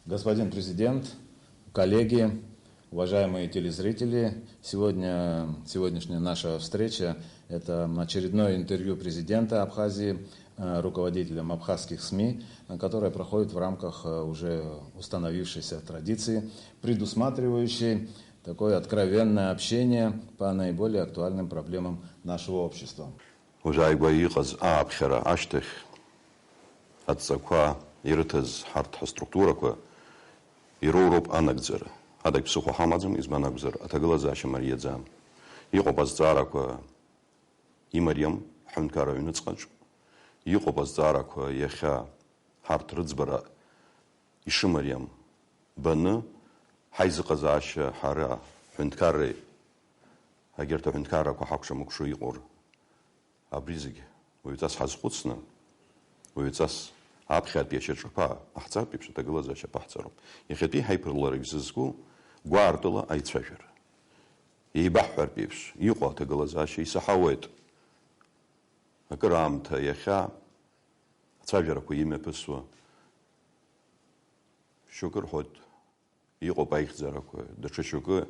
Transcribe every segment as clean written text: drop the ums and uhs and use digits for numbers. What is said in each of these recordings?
Господин президент, коллеги, уважаемые телезрители, сегодняшняя наша встреча – это очередное интервью президента Абхазии руководителям абхазских СМИ, которое проходит в рамках уже установившейся традиции, предусматривающей такое откровенное общение по наиболее актуальным проблемам нашего общества. Адак психо хамазм из манагзар, атагалазаша Марьядзам. Его базараква и Марьям Ханкара Юнецкач. Его базараква Яха Харт Рыцбара и Шимарьям. Бана Хайзаказаша Хара Ханкары. Агерта Ханкара Кахакша Мукшу Игор. Абризиги. Уютас Хазхуцна. Уютас Абхат Пешечапа. Ахцар Пипша Тагалазаша Пахцаром. И хепи Хайперларикзизгу. Гвардала айцважер. И бахвар пивш. Юqa тагалазаши сахавет. Акрамта яха. Цважерку имя песва. Шукр ход. Юqa байхзараку. Дача шука.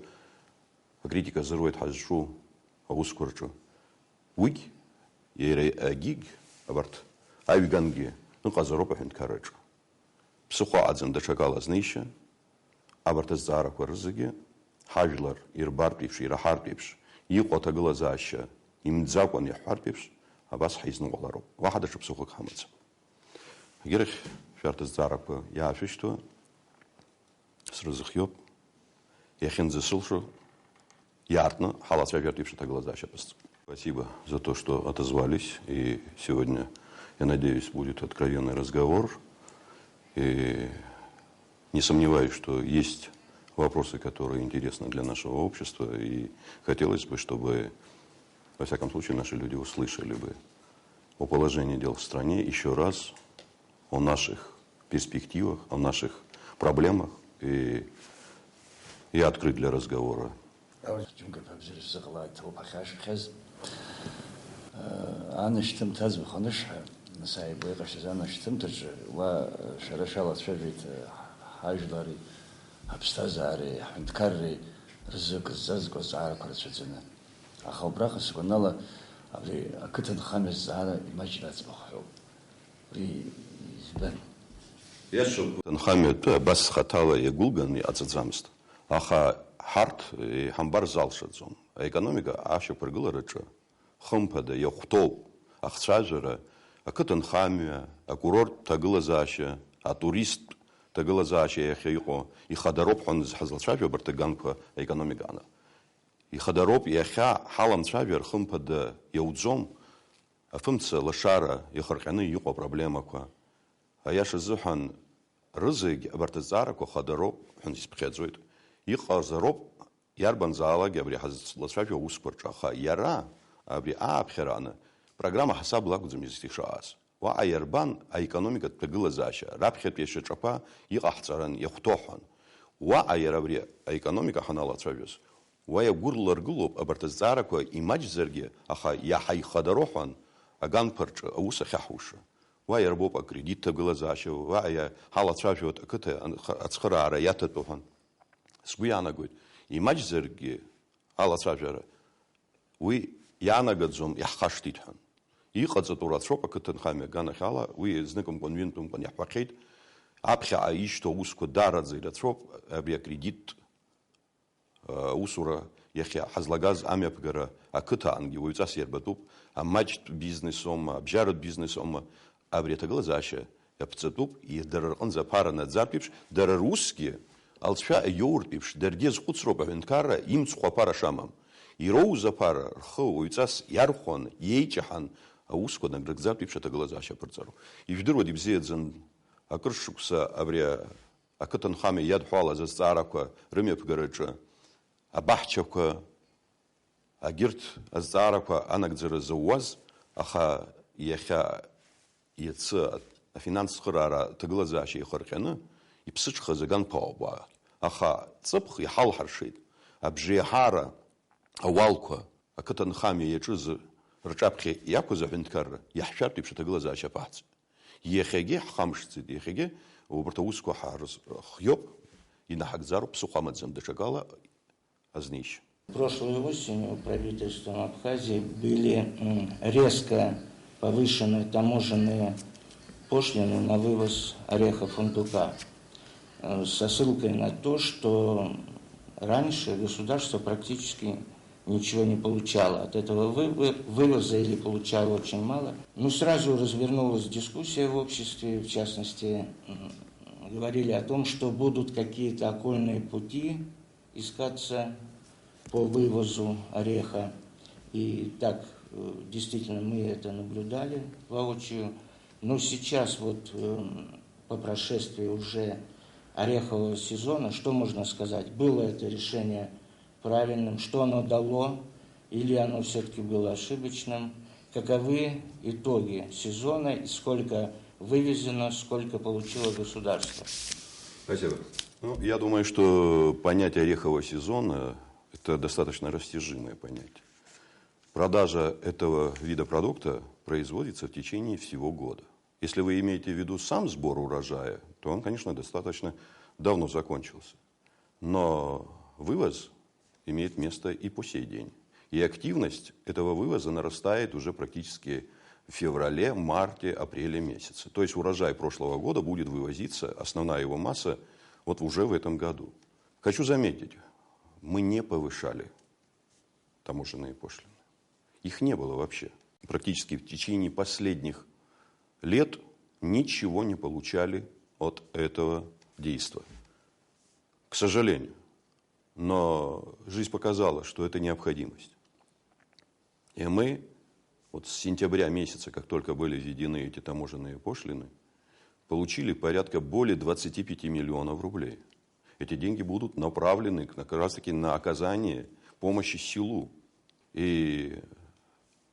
Критика зарует хазшу. Аускурчу. Уик. Ере агиг. Абарт. Айвиганги. Ну казаропа хенкарачу. Психо адзен дача галазнейша. Абартас зараква рызыги, хажлар, ирбар пипш, ирахар пипш, иқо тагалазаша, имдзакван яхар пипш, абас хайзну голароп. Вахада шупсухак хамаца. Герих фяртас зараква яфишту, с рызыхьёб, яхин засылшу, яртно, халасва вертипша тагалазаша паст. Спасибо за то, что отозвались, и сегодня, я надеюсь, будет откровенный разговор, и не сомневаюсь, что есть вопросы, которые интересны для нашего общества, и хотелось бы, чтобы, во всяком случае, наши люди услышали бы о положении дел в стране еще раз, о наших перспективах, о наших проблемах, и я открыт для разговора. Ажлари, абстазари, ханткари, рызык зазго зара курцведзена. Ахалбраха сгонала, аври акытын хамез зара имаджинация бахо. Ри избен. Яшо хамет бас хатала ягулган и ацадзамст. Аха харт и хамбар залшадзом. Экономика аша прыгыларыча. Хымпада яхтол ахцажера, акытын хамя, акурорт тагылазаша, а турист тагалазаача яхико и хадароп хон зхазлчавер бартаганка экономикана. И хадароп яха халам чавер хымпада яудзом афымца лашара яхарханы юко проблемака. А яша зухан рызыг бартазарако хадароп хон испхедзует. И хазароп ярбан зала габри хазлчавер ускорчаха яра абри абхерана программа хасаб лагудзам изтишаас. وعيربان ايكونوميكا تغلازاشا رابخت يشچپا يقحصرن يختوحن وعيربري ايكونوميكا حنالا تشويس ويغورلرغلوب ابرتزاركو ايماج زرگي اخا يا حي خدروحن اغان پرچ اوس خحوش ويربوب كريديت تغلازاشا وعيا حالا تشويت كته اصخراره ياتتوحن سويانا گوت ايماج زرگي حالا تشوير وي يانا گزوم يحخشتيتحن Иҟаҵатәу рацәоуп ақыҭанхамҩа аганахьала, уи зныкымкәан ҩынтәымкәан иаҳҳәахьеит, аԥхьаҟа ишьҭоу аусқәа даараӡа ирацәоуп, абри акредит аусура иахьа ҳазлагаз амҩаԥгара ақыҭаангьы уаҩҵас иарбатәуп, амаҷтә бизнесома, абжьаратә бизнесома, абри аҭагылазаашьа иаԥҵатәуп, дара рҟынӡа аԥара наӡартә еиԥш, дара русгьы алҵшәа иоуртә еиԥш, даргьы азхәыцроуп аҳәынҭқарра имцхә аԥара шамам. Ироуз аԥара рхы уаҩҵас иархәан, иеиҷаҳан, аусқәа нагрыгӡартә еиԥш аҭагылазаашьа аԥырҵароуп. Ижәдыруа ибзиаӡан акыр шықәса абри ақыҭанхамҩа иадҳәалаз азҵаарақәа рымҩаԥгараҿы абаҳчақәа агьырҭ азҵаарақәа анагӡара зауаз, аха иахьа иацы афинанстә цхыраара аҭагылазаашьа ихырҟьаны иԥсыҽхаз аганԥауп. Аха ҵыԥх иҳалҳаршеит абжеиҳара ауалқәа ақыҭанхамҩа иаҿыз убртауску харз хьёб и на хакзару псухамадзем дешагала азнищ. Прошлой осенью правительством Абхазии были резко повышены таможенные пошлины на вывоз ореха фундука со ссылкой на то, что раньше государство практически ничего не получало от этого вывоза или получало очень мало. Но сразу развернулась дискуссия в обществе, в частности, говорили о том, что будут какие-то окольные пути искаться по вывозу ореха. И так, действительно, мы это наблюдали воочию. Но сейчас, вот по прошествии уже орехового сезона, что можно сказать? Было это решение правильным? Что оно дало? Или оно все-таки было ошибочным? Каковы итоги сезона? И сколько вывезено, сколько получило государство? Спасибо. Ну, я думаю, что понятие орехового сезона – это достаточно растяжимое понятие. Продажа этого вида продукта производится в течение всего года. Если вы имеете в виду сам сбор урожая, то он, конечно, достаточно давно закончился. Но вывоз имеет место и по сей день. И активность этого вывоза нарастает уже практически в феврале, марте, апреле месяце. То есть урожай прошлого года будет вывозиться, основная его масса, вот уже в этом году. Хочу заметить, мы не повышали таможенные пошлины. Их не было вообще. Практически в течение последних лет ничего не получали от этого действия. К сожалению. Но жизнь показала, что это необходимость. И мы вот с сентября месяца, как только были введены эти таможенные пошлины, получили порядка более 25 миллионов рублей. Эти деньги будут направлены как раз таки на оказание помощи селу. И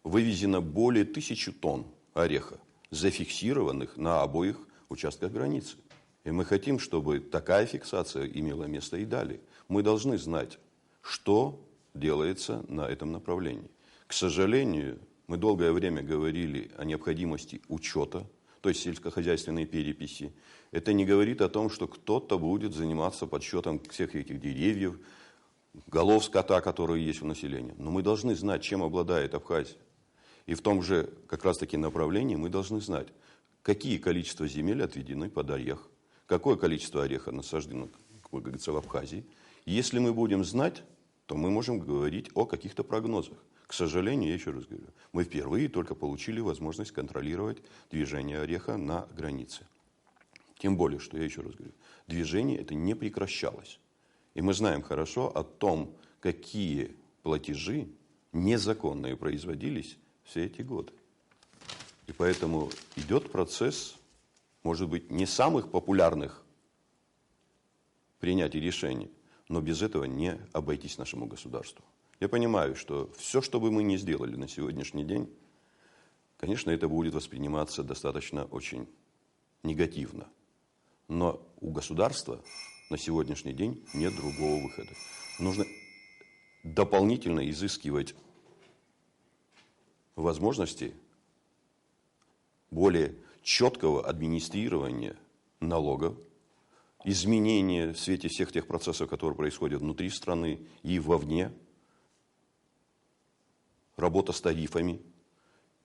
вывезено более 1000 тонн ореха, зафиксированных на обоих участках границы. И мы хотим, чтобы такая фиксация имела место и далее. Мы должны знать, что делается на этом направлении. К сожалению, мы долгое время говорили о необходимости учета, то есть сельскохозяйственной переписи. Это не говорит о том, что кто-то будет заниматься подсчетом всех этих деревьев, голов скота, которые есть в населении. Но мы должны знать, чем обладает Абхазия. И в том же как раз-таки направлении мы должны знать, какие количества земель отведены под орех, какое количество ореха насаждено, как говорится, в Абхазии. И если мы будем знать, то мы можем говорить о каких-то прогнозах. К сожалению, я еще раз говорю, мы впервые только получили возможность контролировать движение ореха на границе. Тем более, что я еще раз говорю, движение это не прекращалось. И мы знаем хорошо о том, какие платежи незаконные производились все эти годы. И поэтому идет процесс, может быть, не самых популярных принятий решений, но без этого не обойтись нашему государству. Я понимаю, что все, что бы мы ни сделали на сегодняшний день, конечно, это будет восприниматься достаточно очень негативно. Но у государства на сегодняшний день нет другого выхода. Нужно дополнительно изыскивать возможности более четкого администрирования налогов, изменения в свете всех тех процессов, которые происходят внутри страны и вовне, работа с тарифами.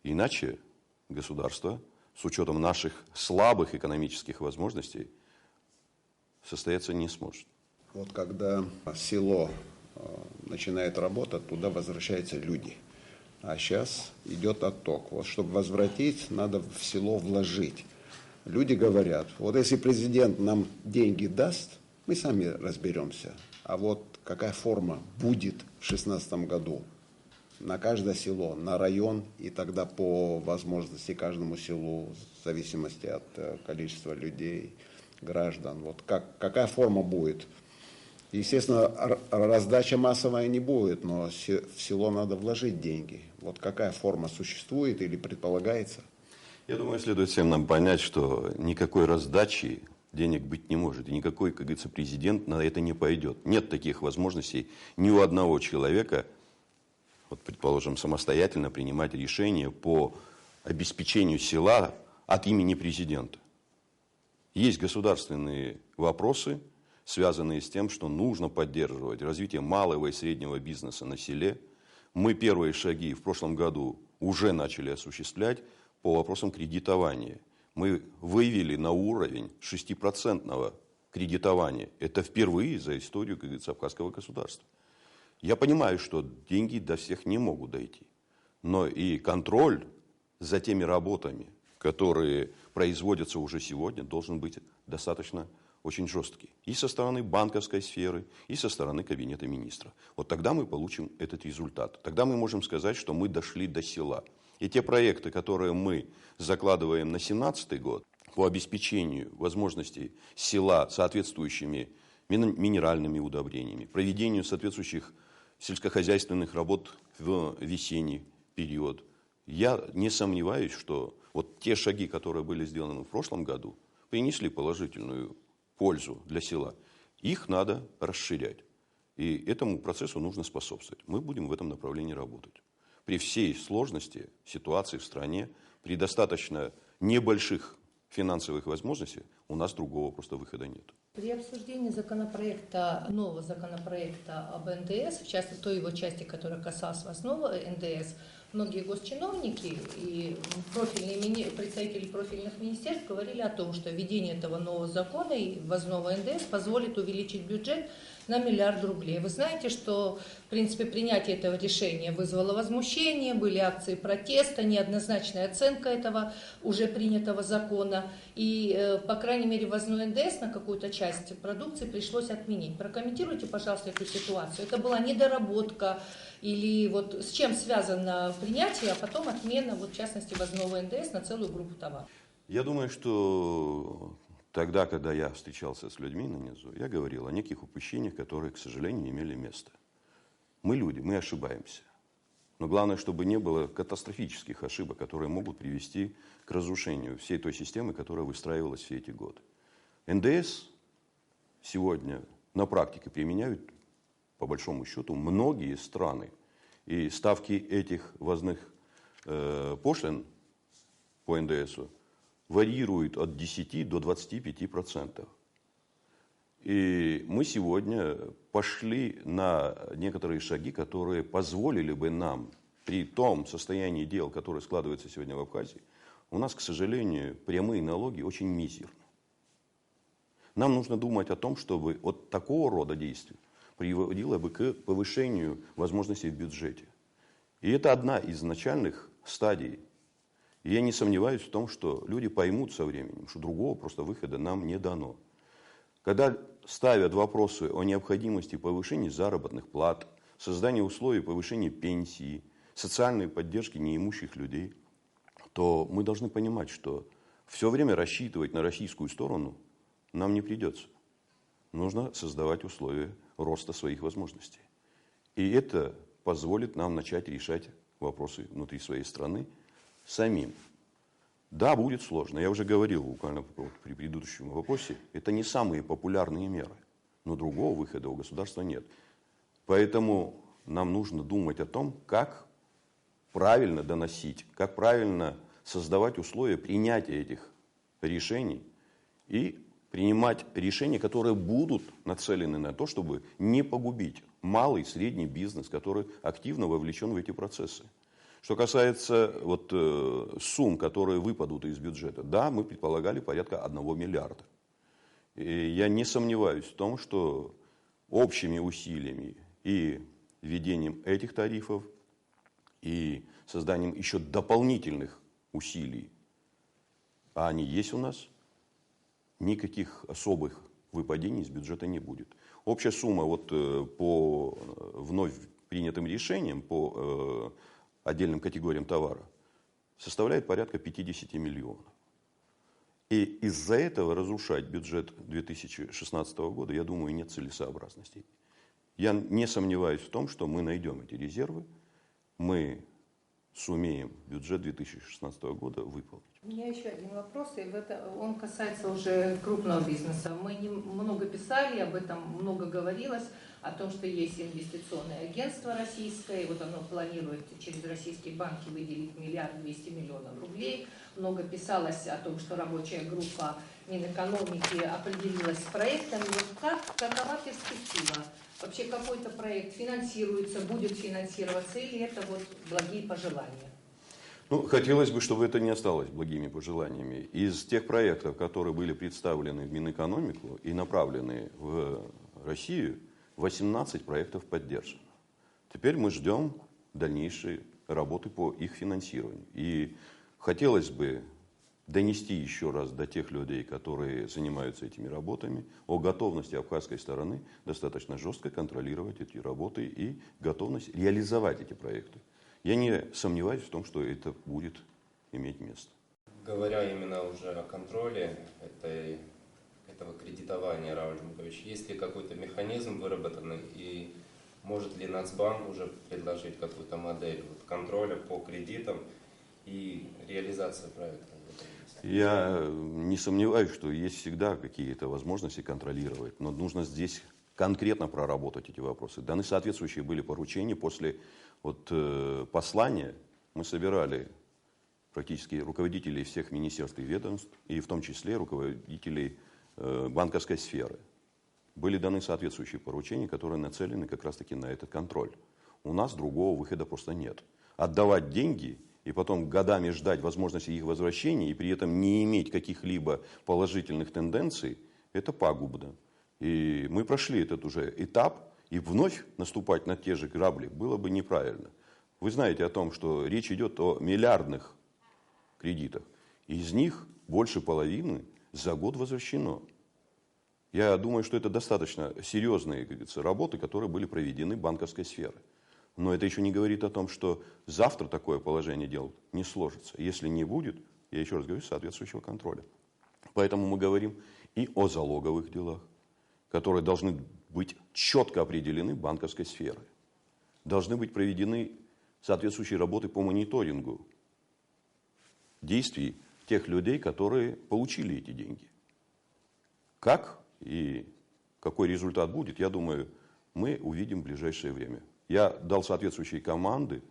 Иначе государство, с учетом наших слабых экономических возможностей, состояться не сможет. Вот когда село начинает работать, туда возвращаются люди. А сейчас идет отток. Вот чтобы возвратить, надо в село вложить. Люди говорят, вот если президент нам деньги даст, мы сами разберемся. А вот какая форма будет в 2016 году на каждое село, на район, и тогда по возможности каждому селу, в зависимости от количества людей, граждан, вот какая форма будет. Естественно, раздача массовая не будет, но в село надо вложить деньги. Вот какая форма существует или предполагается? Я думаю, следует всем нам понять, что никакой раздачи денег быть не может. И никакой, как говорится, президент на это не пойдет. Нет таких возможностей ни у одного человека, вот, предположим, самостоятельно принимать решения по обеспечению села от имени президента. Есть государственные вопросы, связанные с тем, что нужно поддерживать развитие малого и среднего бизнеса на селе. Мы первые шаги в прошлом году уже начали осуществлять по вопросам кредитования. Мы вывели на уровень 6% кредитования. Это впервые за историю, как говорится, абхазского государства. Я понимаю, что деньги до всех не могут дойти. Но и контроль за теми работами, которые производятся уже сегодня, должен быть достаточно очень жесткий. И со стороны банковской сферы, и со стороны кабинета министра. Вот тогда мы получим этот результат. Тогда мы можем сказать, что мы дошли до села. И те проекты, которые мы закладываем на 2017 год по обеспечению возможностей села соответствующими минеральными удобрениями, проведению соответствующих сельскохозяйственных работ в весенний период, я не сомневаюсь, что вот те шаги, которые были сделаны в прошлом году, принесли положительную пользу для села. Их надо расширять. И этому процессу нужно способствовать. Мы будем в этом направлении работать. При всей сложности ситуации в стране, при достаточно небольших финансовых возможностях, у нас другого просто выхода нет. При обсуждении нового законопроекта об НДС, в частности той его части, которая касалась основы НДС, многие госчиновники и представители профильных министерств говорили о том, что введение этого нового закона и ввозного НДС позволит увеличить бюджет на 1 миллиард рублей. Вы знаете, что, в принципе, принятие этого решения вызвало возмущение, были акции протеста, неоднозначная оценка этого уже принятого закона. И, по крайней мере, ввозной НДС на какую-то часть продукции пришлось отменить. Прокомментируйте, пожалуйста, эту ситуацию. Это была недоработка или вот с чем связано принятие, а потом отмена, вот, в частности, ввозного НДС на целую группу товаров? Я думаю, что тогда, когда я встречался с людьми на низу, я говорил о неких упущениях, которые, к сожалению, имели место. Мы люди, мы ошибаемся. Но главное, чтобы не было катастрофических ошибок, которые могут привести к разрушению всей той системы, которая выстраивалась все эти годы. НДС сегодня на практике применяют, по большому счету, многие страны. И ставки этих ввозных пошлин по НДСу варьируют от 10 до 25%. И мы сегодня пошли на некоторые шаги, которые позволили бы нам, при том состоянии дел, которое складывается сегодня в Абхазии, у нас, к сожалению, прямые налоги очень мизерны. Нам нужно думать о том, чтобы от такого рода действий приводило бы к повышению возможностей в бюджете. И это одна из начальных стадий. И я не сомневаюсь в том, что люди поймут со временем, что другого просто выхода нам не дано. Когда ставят вопросы о необходимости повышения заработных плат, создания условий повышения пенсии, социальной поддержки неимущих людей, то мы должны понимать, что все время рассчитывать на российскую сторону нам не придется. Нужно создавать условия роста своих возможностей. И это позволит нам начать решать вопросы внутри своей страны самим. Да, будет сложно. Я уже говорил буквально при предыдущем вопросе, это не самые популярные меры. Но другого выхода у государства нет. Поэтому нам нужно думать о том, как правильно доносить, как правильно создавать условия принятия этих решений и принимать решения, которые будут нацелены на то, чтобы не погубить малый, средний бизнес, который активно вовлечен в эти процессы. Что касается сумм, которые выпадут из бюджета, да, мы предполагали порядка 1 миллиарда. И я не сомневаюсь в том, что общими усилиями и введением этих тарифов, и созданием еще дополнительных усилий, а они есть у нас, никаких особых выпадений из бюджета не будет. Общая сумма по вновь принятым решениям, по отдельным категориям товара, составляет порядка 50 миллионов. И из-за этого разрушать бюджет 2016 года, я думаю, нет целесообразности. Я не сомневаюсь в том, что мы найдем эти резервы, мы сумеем бюджет 2016 года выполнить. У меня еще один вопрос, и он касается уже крупного бизнеса. Мы много писали об этом, много говорилось о том, что есть инвестиционное агентство российское, и вот оно планирует через российские банки выделить 1 200 000 000 рублей. много писалось о том, что рабочая группа Минэкономики определилась с проектами. Вот какова перспектива? Вообще какой-то проект финансируется, будет финансироваться, или это вот благие пожелания? Ну, хотелось бы, чтобы это не осталось благими пожеланиями. Из тех проектов, которые были представлены в Минэкономику и направлены в Россию, 18 проектов поддержано. Теперь мы ждем дальнейшей работы по их финансированию. И хотелось бы донести еще раз до тех людей, которые занимаются этими работами, о готовности абхазской стороны достаточно жестко контролировать эти работы и готовность реализовать эти проекты. Я не сомневаюсь в том, что это будет иметь место. Говоря именно уже о контроле этого кредитования, Рауль Жмукович, есть ли какой-то механизм выработанный и может ли Нацбанк уже предложить какую-то модель контроля по кредитам и реализации проекта? Я не сомневаюсь, что есть всегда какие-то возможности контролировать, но нужно здесь конкретно проработать эти вопросы. Даны соответствующие были поручения. После послания мы собирали практически руководителей всех министерств и ведомств, и в том числе руководителей банковской сферы. Были даны соответствующие поручения, которые нацелены как раз-таки на этот контроль. У нас другого выхода просто нет. Отдавать деньги и потом годами ждать возможности их возвращения, и при этом не иметь каких-либо положительных тенденций, это пагубно. И мы прошли этот уже этап, и вновь наступать на те же грабли было бы неправильно. Вы знаете о том, что речь идет о миллиардных кредитах. Из них больше половины за год возвращено. Я думаю, что это достаточно серьезные, как говорится, работы, которые были проведены банковской сферой. Но это еще не говорит о том, что завтра такое положение дел не сложится. Если не будет, я еще раз говорю, соответствующего контроля. Поэтому мы говорим и о залоговых делах, которые должны быть четко определены банковской сферой. Должны быть проведены соответствующие работы по мониторингу действий тех людей, которые получили эти деньги. Как и какой результат будет, я думаю, мы увидим в ближайшее время. Я дал соответствующие команды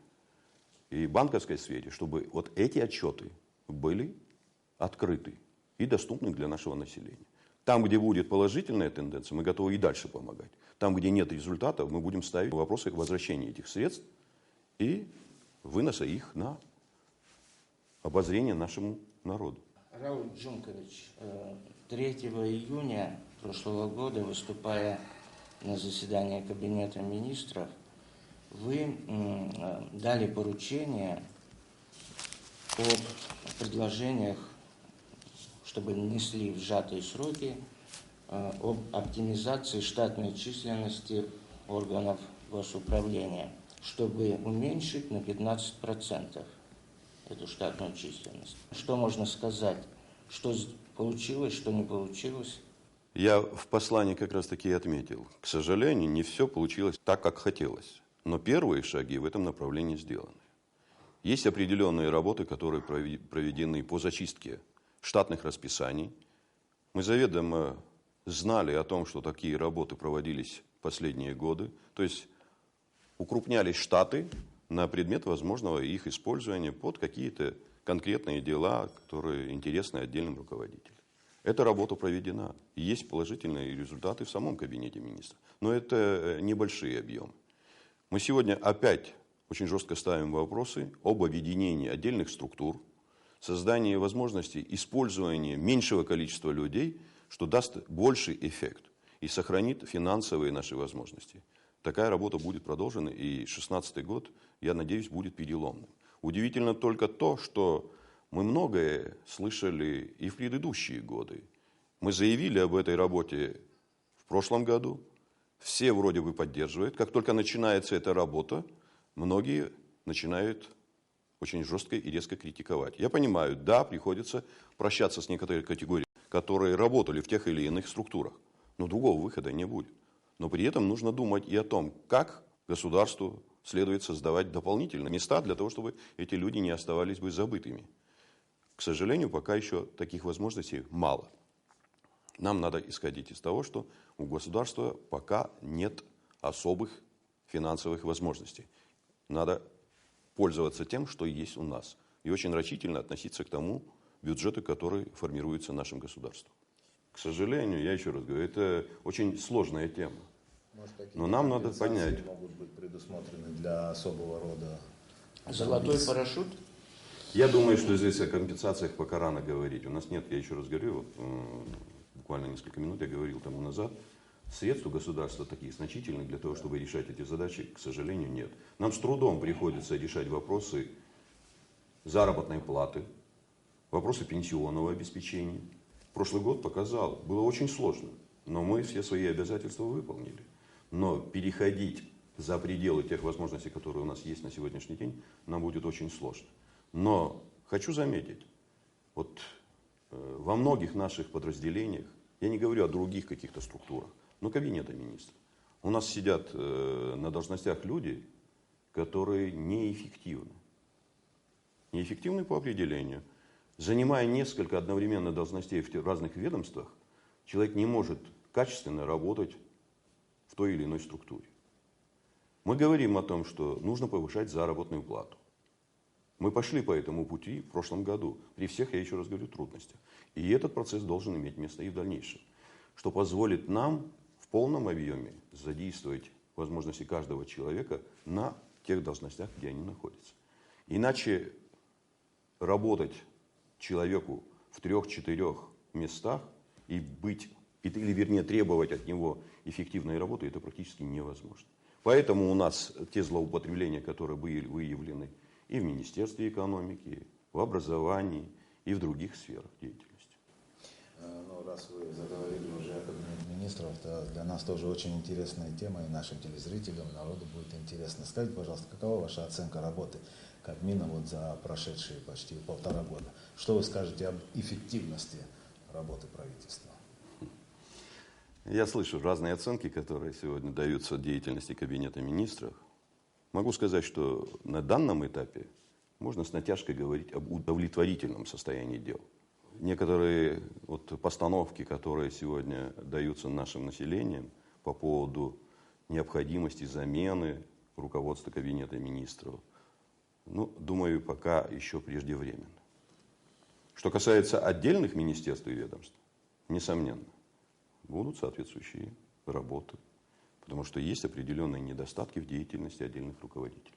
и банковской сфере, чтобы вот эти отчеты были открыты и доступны для нашего населения. Там, где будет положительная тенденция, мы готовы и дальше помогать. Там, где нет результатов, мы будем ставить вопросы к возвращению этих средств и выноса их на обозрение нашему народу. Рауль Джумкович, 3 июня прошлого года, выступая на заседании Кабинета министров, вы дали поручение о предложениях, чтобы несли в сжатые сроки, об оптимизации штатной численности органов госуправления, чтобы уменьшить на 15% эту штатную численность. Что можно сказать? Что получилось, что не получилось? Я в послании как раз таки отметил. К сожалению, не все получилось так, как хотелось. Но первые шаги в этом направлении сделаны. Есть определенные работы, которые проведены по зачистке штатных расписаний. Мы заведомо знали о том, что такие работы проводились в последние годы. То есть укрупнялись штаты на предмет возможного их использования под какие-то конкретные дела, которые интересны отдельным руководителям. Эта работа проведена. И есть положительные результаты в самом кабинете министров. Но это небольшие объемы. Мы сегодня опять очень жестко ставим вопросы об объединении отдельных структур, создании возможности использования меньшего количества людей, что даст больший эффект и сохранит финансовые наши возможности. Такая работа будет продолжена, и 2016 год, я надеюсь, будет переломным. Удивительно только то, что мы многое слышали и в предыдущие годы. Мы заявили об этой работе в прошлом году, все вроде бы поддерживают. Как только начинается эта работа, многие начинают очень жестко и резко критиковать. Я понимаю, да, приходится прощаться с некоторыми категориями, которые работали в тех или иных структурах, но другого выхода не будет. Но при этом нужно думать и о том, как государству следует создавать дополнительные места для того, чтобы эти люди не оставались бы забытыми. К сожалению, пока еще таких возможностей мало. Нам надо исходить из того, что у государства пока нет особых финансовых возможностей. Надо пользоваться тем, что есть у нас. и очень рачительно относиться к тому бюджету, который формируется нашим государством. К сожалению, я еще раз говорю, это очень сложная тема. Но нам надо понять. Могут быть предусмотрены для особого рода. Золотой парашют? Я думаю, что здесь о компенсациях пока рано говорить. У нас нет, я еще раз говорю, вот, буквально несколько минут я говорил тому назад, средств у государства таких значительных для того, чтобы решать эти задачи, к сожалению, нет. Нам с трудом приходится решать вопросы заработной платы, вопросы пенсионного обеспечения. Прошлый год показал, было очень сложно, но мы все свои обязательства выполнили. Но переходить за пределы тех возможностей, которые у нас есть на сегодняшний день, нам будет очень сложно. Но хочу заметить, вот во многих наших подразделениях, я не говорю о других каких-то структурах, но кабинета министров, у нас сидят на должностях люди, которые неэффективны. Неэффективны по определению. Занимая несколько одновременно должностей в разных ведомствах, человек не может качественно работать в той или иной структуре. Мы говорим о том, что нужно повышать заработную плату. Мы пошли по этому пути в прошлом году, при всех, я еще раз говорю, трудностях. И этот процесс должен иметь место и в дальнейшем, что позволит нам в полном объеме задействовать возможности каждого человека на тех должностях, где они находятся. Иначе работать человеку в 3-4 местах и быть, или вернее требовать от него эффективной работы, это практически невозможно. Поэтому у нас те злоупотребления, которые были выявлены и в Министерстве экономики, в образовании и в других сферах деятельности. Ну, раз вы заговорили уже о кабинете министров, то для нас тоже очень интересная тема, и нашим телезрителям, и народу будет интересно. Скажите, пожалуйста, какова ваша оценка работы Кабмина вот за прошедшие почти 1,5 года? Что вы скажете об эффективности работы правительства? Я слышу разные оценки, которые сегодня даются деятельности Кабинета министров. Могу сказать, что на данном этапе можно с натяжкой говорить об удовлетворительном состоянии дел. Некоторые вот постановки, которые сегодня даются нашим населением по поводу необходимости замены руководства Кабинета министров, ну, думаю, пока еще преждевременно. Что касается отдельных министерств и ведомств, несомненно, будут соответствующие работы, потому что есть определенные недостатки в деятельности отдельных руководителей.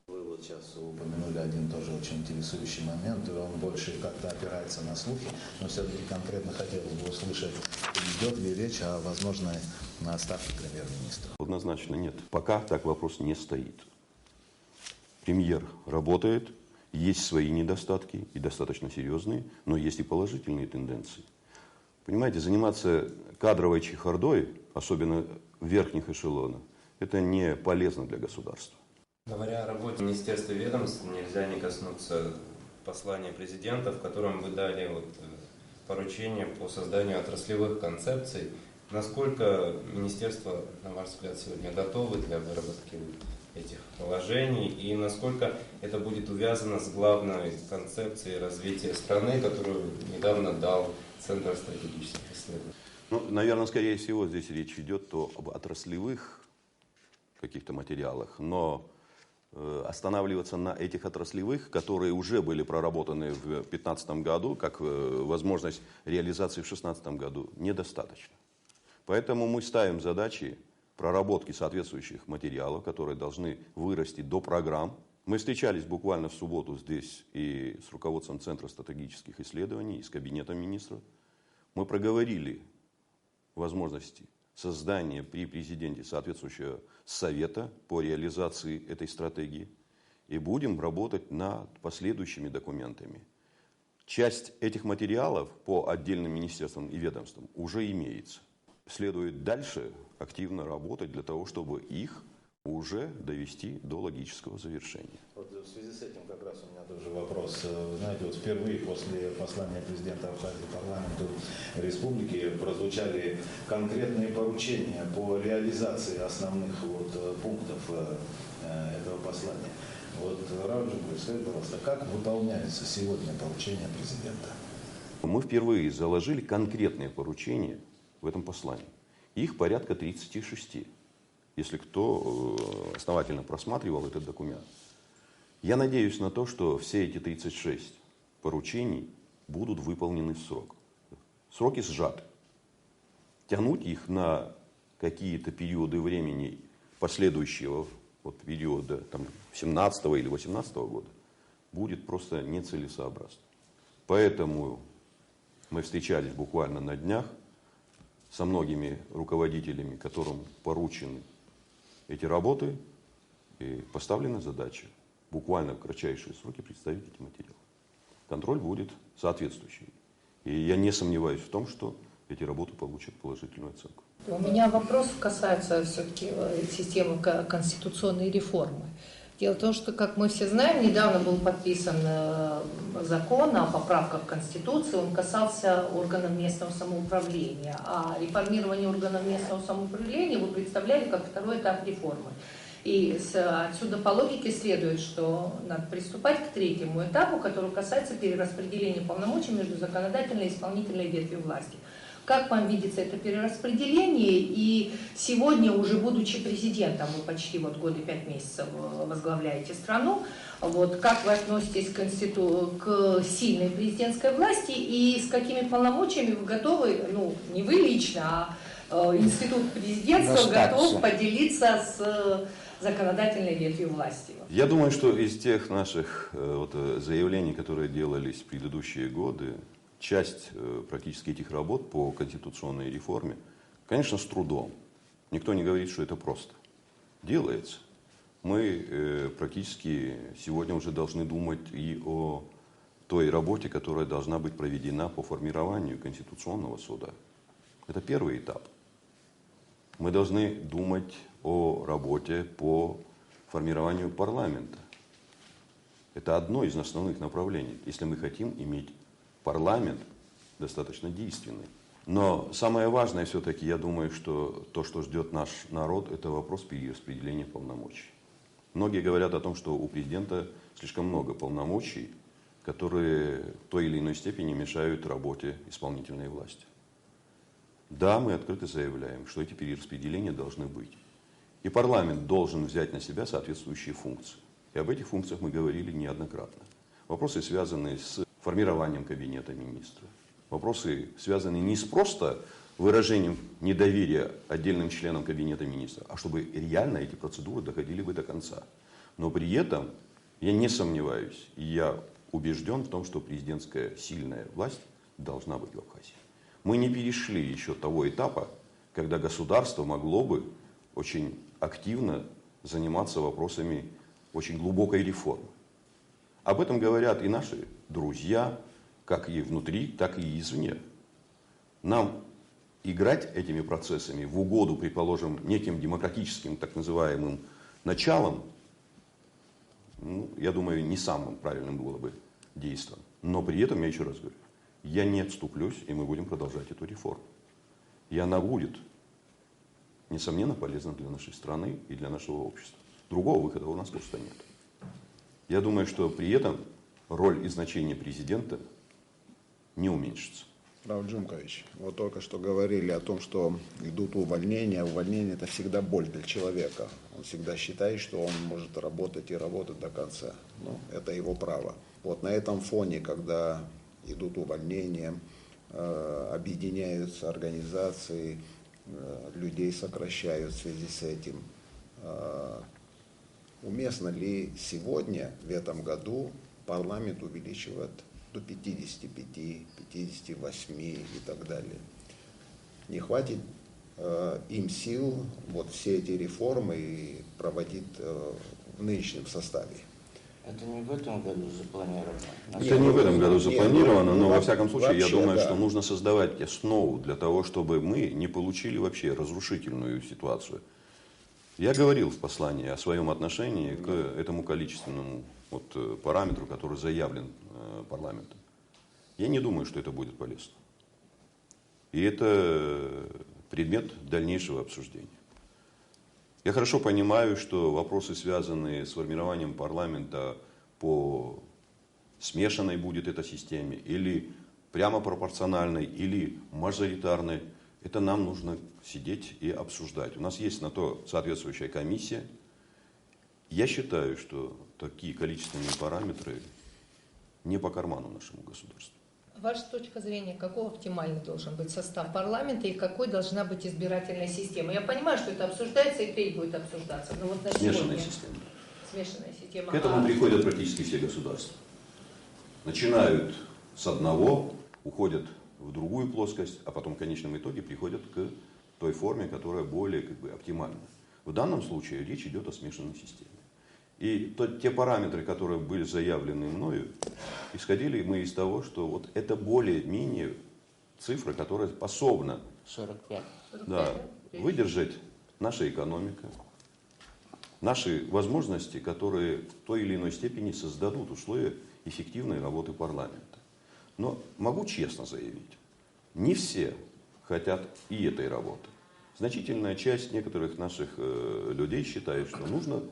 Вы вот сейчас упомянули один тоже очень интересующий момент, и он больше как-то опирается на слухи, но все-таки конкретно хотелось бы услышать, идет ли речь о возможной отставке премьер-министра? Однозначно нет. Пока так вопрос не стоит. Премьер работает, есть свои недостатки, и достаточно серьезные, но есть и положительные тенденции. Понимаете, заниматься кадровой чехардой, особенно в верхних эшелонах, это не полезно для государства. Говоря о работе министерства и ведомств, нельзя не коснуться послания президента, в котором вы дали поручение по созданию отраслевых концепций. Насколько министерство, на ваш взгляд, сегодня готово для выработки этих положений, и насколько это будет увязано с главной концепцией развития страны, которую недавно дал Центр стратегических исследований? Ну, наверное, скорее всего, здесь речь идет об отраслевых каких-то материалах, но останавливаться на этих отраслевых, которые уже были проработаны в 2015 году, как возможность реализации в 2016 году, недостаточно. Поэтому мы ставим задачи проработки соответствующих материалов, которые должны вырасти до программ. Мы встречались буквально в субботу здесь и с руководством Центра стратегических исследований, и с Кабинетом министров. Мы проговорили возможности создания при президенте соответствующего совета по реализации этой стратегии и будем работать над последующими документами. Часть этих материалов по отдельным министерствам и ведомствам уже имеется. Следует дальше активно работать для того, чтобы их уже довести до логического завершения. Вот в связи с этим как раз у меня тоже вопрос. Вы знаете, вот впервые после послания президента Абхазии парламенту республики прозвучали конкретные поручения по реализации основных пунктов этого послания. Вот, Рауль Джумбулович, скажите, пожалуйста, как выполняются сегодня поручения президента? Мы впервые заложили конкретные поручения в этом послании. Их порядка 36. Если кто основательно просматривал этот документ. Я надеюсь на то, что все эти 36 поручений будут выполнены в срок. Сроки сжаты. Тянуть их на какие-то периоды времени последующего периода 17 или 18 года будет просто нецелесообразно. Поэтому мы встречались буквально на днях со многими руководителями, которым поручены эти работы, и поставлена задача буквально в кратчайшие сроки представить эти материалы. Контроль будет соответствующий. И я не сомневаюсь в том, что эти работы получат положительную оценку. У меня вопрос касается все-таки системы конституционной реформы. Дело в том, что, как мы все знаем, недавно был подписан закон о поправках в Конституции, он касался органов местного самоуправления. А реформирование органов местного самоуправления вы представляли как второй этап реформы. И отсюда по логике следует, что надо приступать к третьему этапу, который касается перераспределения полномочий между законодательной и исполнительной ветвью власти. Как вам видится это перераспределение? И сегодня, уже будучи президентом, вы почти годы 5 месяцев возглавляете страну, как вы относитесь к сильной президентской власти и с какими полномочиями вы готовы, не вы лично, а институт президентства готов поделиться с законодательной ветвью власти? Я думаю, что из тех наших заявлений, которые делались в предыдущие годы, часть практически этих работ по конституционной реформе, конечно, с трудом. Никто не говорит, что это просто. Делается. Мы практически сегодня уже должны думать и о той работе, которая должна быть проведена по формированию Конституционного суда. Это первый этап. Мы должны думать о работе по формированию парламента. Это одно из основных направлений, если мы хотим иметь парламент достаточно действенный. Но самое важное все-таки, я думаю, что то, что ждет наш народ, это вопрос перераспределения полномочий. Многие говорят о том, что у президента слишком много полномочий, которые в той или иной степени мешают работе исполнительной власти. Да, мы открыто заявляем, что эти перераспределения должны быть. И парламент должен взять на себя соответствующие функции. И об этих функциях мы говорили неоднократно. Вопросы, связанные с формированием кабинета министров. Вопросы, связанные не с просто выражением недоверия отдельным членам кабинета министров, а чтобы реально эти процедуры доходили бы до конца. Но при этом я не сомневаюсь, и я убежден в том, что президентская сильная власть должна быть в Абхазии. Мы не перешли еще того этапа, когда государство могло бы очень активно заниматься вопросами очень глубокой реформы. Об этом говорят и наши друзья, как и внутри, так и извне. Нам играть этими процессами в угоду, предположим, неким демократическим так называемым началом, я думаю, не самым правильным было бы действием. Но при этом, я еще раз говорю, я не отступлюсь, и мы будем продолжать эту реформу. И она будет, несомненно, полезна для нашей страны и для нашего общества. Другого выхода у нас просто нет. Я думаю, что при этом роль и значение президента не уменьшится. Рауль Джумкович, вот только что говорили о том, что идут увольнения. Увольнение – это всегда боль для человека. Он всегда считает, что он может работать и работать до конца. Это его право. На этом фоне, когда идут увольнения, объединяются организации, людей сокращают в связи с этим. Уместно ли сегодня, в этом году, парламент увеличивать до 55, 58 и так далее? Не хватит им сил все эти реформы проводить в нынешнем составе? Это не в этом году запланировано. Это не в этом году запланировано, но во всяком случае, я думаю, что нужно создавать основу для того, чтобы мы не получили вообще разрушительную ситуацию. Я говорил в послании о своем отношении к этому количественному параметру, который заявлен парламентом. Я не думаю, что это будет полезно. И это предмет дальнейшего обсуждения. Я хорошо понимаю, что вопросы, связанные с формированием парламента по смешанной будет эта системе, или прямо пропорциональной, или мажоритарной, это нам нужно сидеть и обсуждать. У нас есть на то соответствующая комиссия. Я считаю, что такие количественные параметры не по карману нашему государству. Ваша точка зрения, какой оптимальный должен быть состав парламента и какой должна быть избирательная система? Я понимаю, что это обсуждается и впредь будет обсуждаться, но вот на Смешанная сегодня... система. Смешанная система. К этому приходят практически все государства. Начинают с одного, уходят в другую плоскость, а потом в конечном итоге приходят к той форме, которая более оптимальна. В данном случае речь идет о смешанной системе. И те параметры, которые были заявлены мною, исходили мы из того, что вот это более-менее цифра, которая способна 45. выдержать наша экономика, наши возможности, которые в той или иной степени создадут условия эффективной работы парламента. Но могу честно заявить, не все хотят и этой работы. Значительная часть некоторых наших людей считает, что нужно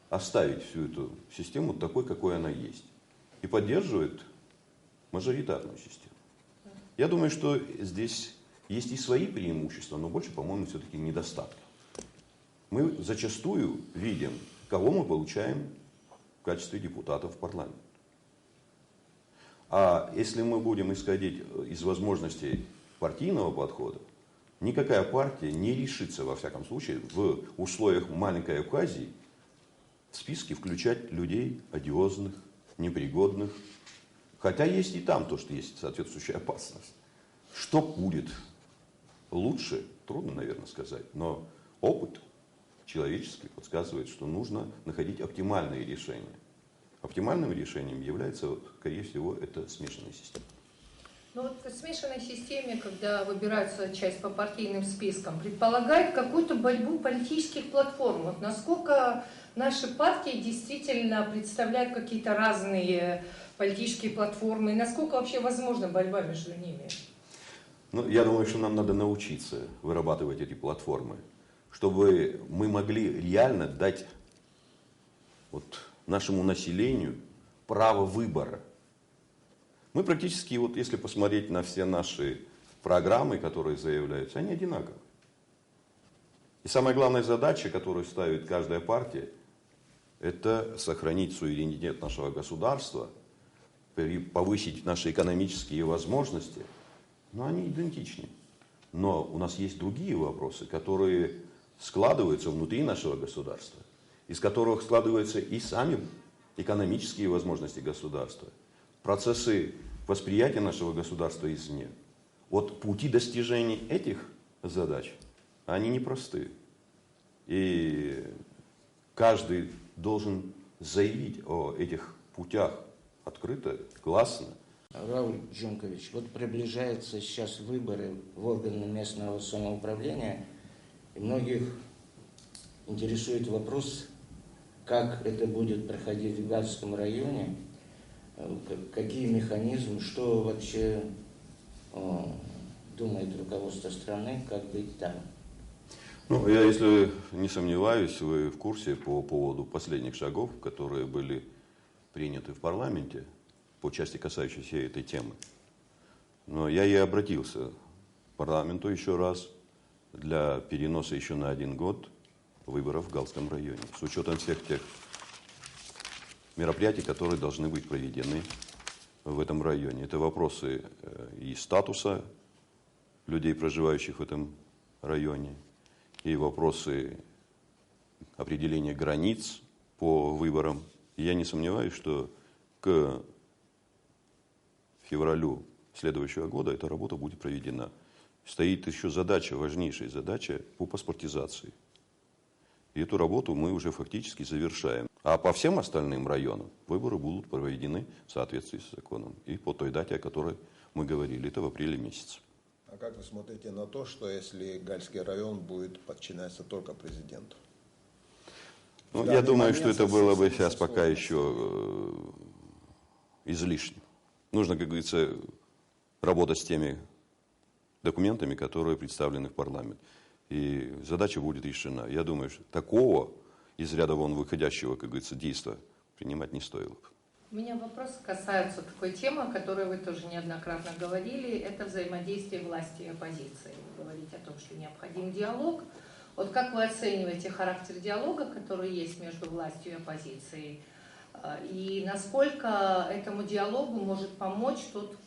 оставить всю эту систему такой, какой она есть. И поддерживает мажоритарную систему. Я думаю, что здесь есть и свои преимущества, но больше, по-моему, все-таки недостатки. Мы зачастую видим, кого мы получаем в качестве депутатов в парламент. А если мы будем исходить из возможностей партийного подхода, никакая партия не решится, во всяком случае, в условиях маленькой Абхазии в списке включать людей одиозных, непригодных. Хотя есть и там то, что есть соответствующая опасность. Что будет лучше, трудно, наверное, сказать. Но опыт человеческий подсказывает, что нужно находить оптимальные решения. Оптимальным решением является, скорее всего, это смешанная система. Ну вот в смешанной системе, когда выбирается часть по партийным спискам, предполагает какую-то борьбу политических платформ. Вот насколько наши партии действительно представляют какие-то разные политические платформы, и насколько вообще возможна борьба между ними? Ну, я думаю, что нам надо научиться вырабатывать эти платформы, чтобы мы могли реально дать нашему населению право выбора. Мы практически, если посмотреть на все наши программы, которые заявляются, они одинаковые. И самая главная задача, которую ставит каждая партия, это сохранить суверенитет нашего государства, повысить наши экономические возможности. Но они идентичны. Но у нас есть другие вопросы, которые складываются внутри нашего государства, из которых складываются и сами экономические возможности государства, процессы восприятия нашего государства извне. Вот пути достижения этих задач, они непростые. И каждый должен заявить о этих путях открыто, гласно. Рауль Джункович, вот приближаются сейчас выборы в органы местного самоуправления, и многих интересует вопрос, как это будет проходить в Гатском районе, какие механизмы, что вообще думает руководство страны, как быть там. Ну, я, если не сомневаюсь, вы в курсе по поводу последних шагов, которые были приняты в парламенте по части, касающейся этой темы. Но я и обратился к парламенту еще раз для переноса еще на 1 год выборов в Галском районе, с учетом всех тех мероприятий, которые должны быть проведены в этом районе. Это вопросы и статуса людей, проживающих в этом районе, и вопросы определения границ по выборам. И я не сомневаюсь, что к февралю следующего года эта работа будет проведена. Стоит еще задача, важнейшая задача по паспортизации. И эту работу мы уже фактически завершаем. А по всем остальным районам выборы будут проведены в соответствии с законом. И по той дате, о которой мы говорили, это в апреле месяце. А как вы смотрите на то, что если Гальский район будет подчиняться только президенту? Ну, я думаю, что это было бы сейчас пока еще излишне. Нужно, как говорится, работать с теми документами, которые представлены в парламент. И задача будет решена. Я думаю, что такого из ряда вон выходящего, как говорится, действия принимать не стоило бы. У меня вопрос касается такой темы, о которой вы тоже неоднократно говорили. Это взаимодействие власти и оппозиции. Вы говорите о том, что необходим диалог. Вот как вы оцениваете характер диалога, который есть между властью и оппозицией? И насколько этому диалогу может помочь тот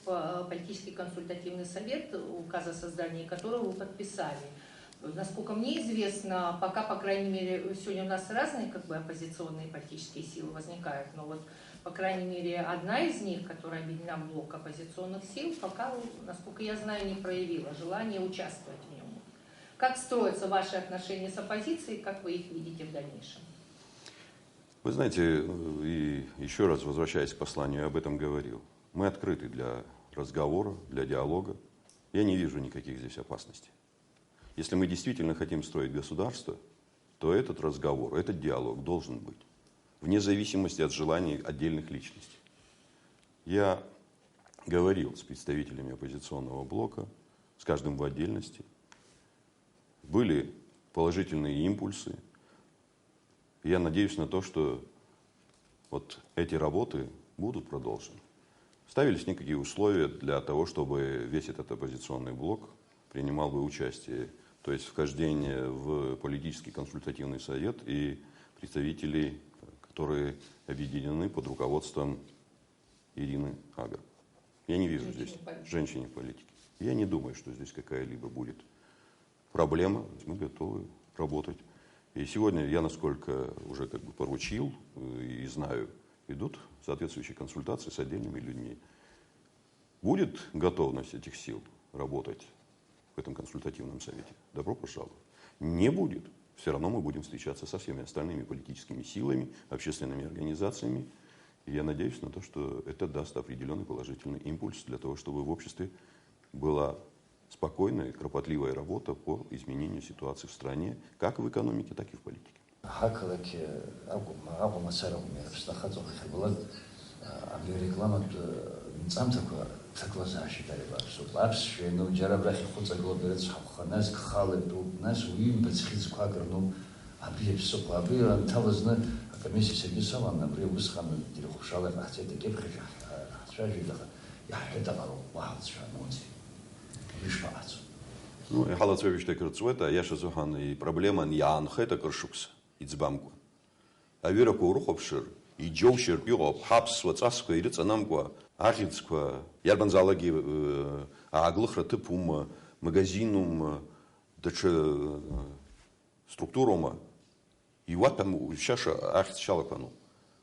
политический консультативный совет, указ о создании которого вы подписали? Насколько мне известно, пока, по крайней мере, сегодня у нас разные оппозиционные политические силы возникают, но вот, по крайней мере, одна из них, которая объединена в блок оппозиционных сил, пока, насколько я знаю, не проявила желания участвовать в нем. Как строятся ваши отношения с оппозицией, как вы их видите в дальнейшем? Вы знаете, и еще раз возвращаясь к посланию, я об этом говорил. Мы открыты для разговора, для диалога. Я не вижу никаких здесь опасностей. Если мы действительно хотим строить государство, то этот разговор, этот диалог должен быть, вне зависимости от желаний отдельных личностей. Я говорил с представителями оппозиционного блока, с каждым в отдельности. Были положительные импульсы. Я надеюсь на то, что вот эти работы будут продолжены. Ставились некие условия для того, чтобы весь этот оппозиционный блок принимал бы участие, то есть вхождение в политический консультативный совет и представителей, которые объединены под руководством Ирины Агар. Я не вижу здесь женщины в политике. Я не думаю, что здесь какая-либо будет проблема. Мы готовы работать. И сегодня я, насколько уже поручил и знаю, идут соответствующие консультации с отдельными людьми. Будет готовность этих сил работать в этом консультативном совете? Добро пожаловать. Не будет. Все равно мы будем встречаться со всеми остальными политическими силами, общественными организациями. И я надеюсь на то, что это даст определенный положительный импульс для того, чтобы в обществе была спокойная, кропотливая работа по изменению ситуации в стране, как в экономике, так и в политике. Ну, я хотел сказать, что это я сейчас и проблема не анхета крышукс ицбамку. А вера куруховшир и джовшир пиоп хапс вацаска и рецанамку архицква ярбанзалаги аглыхра типум магазинум даче структурома и вот там сейчас архицчалакану.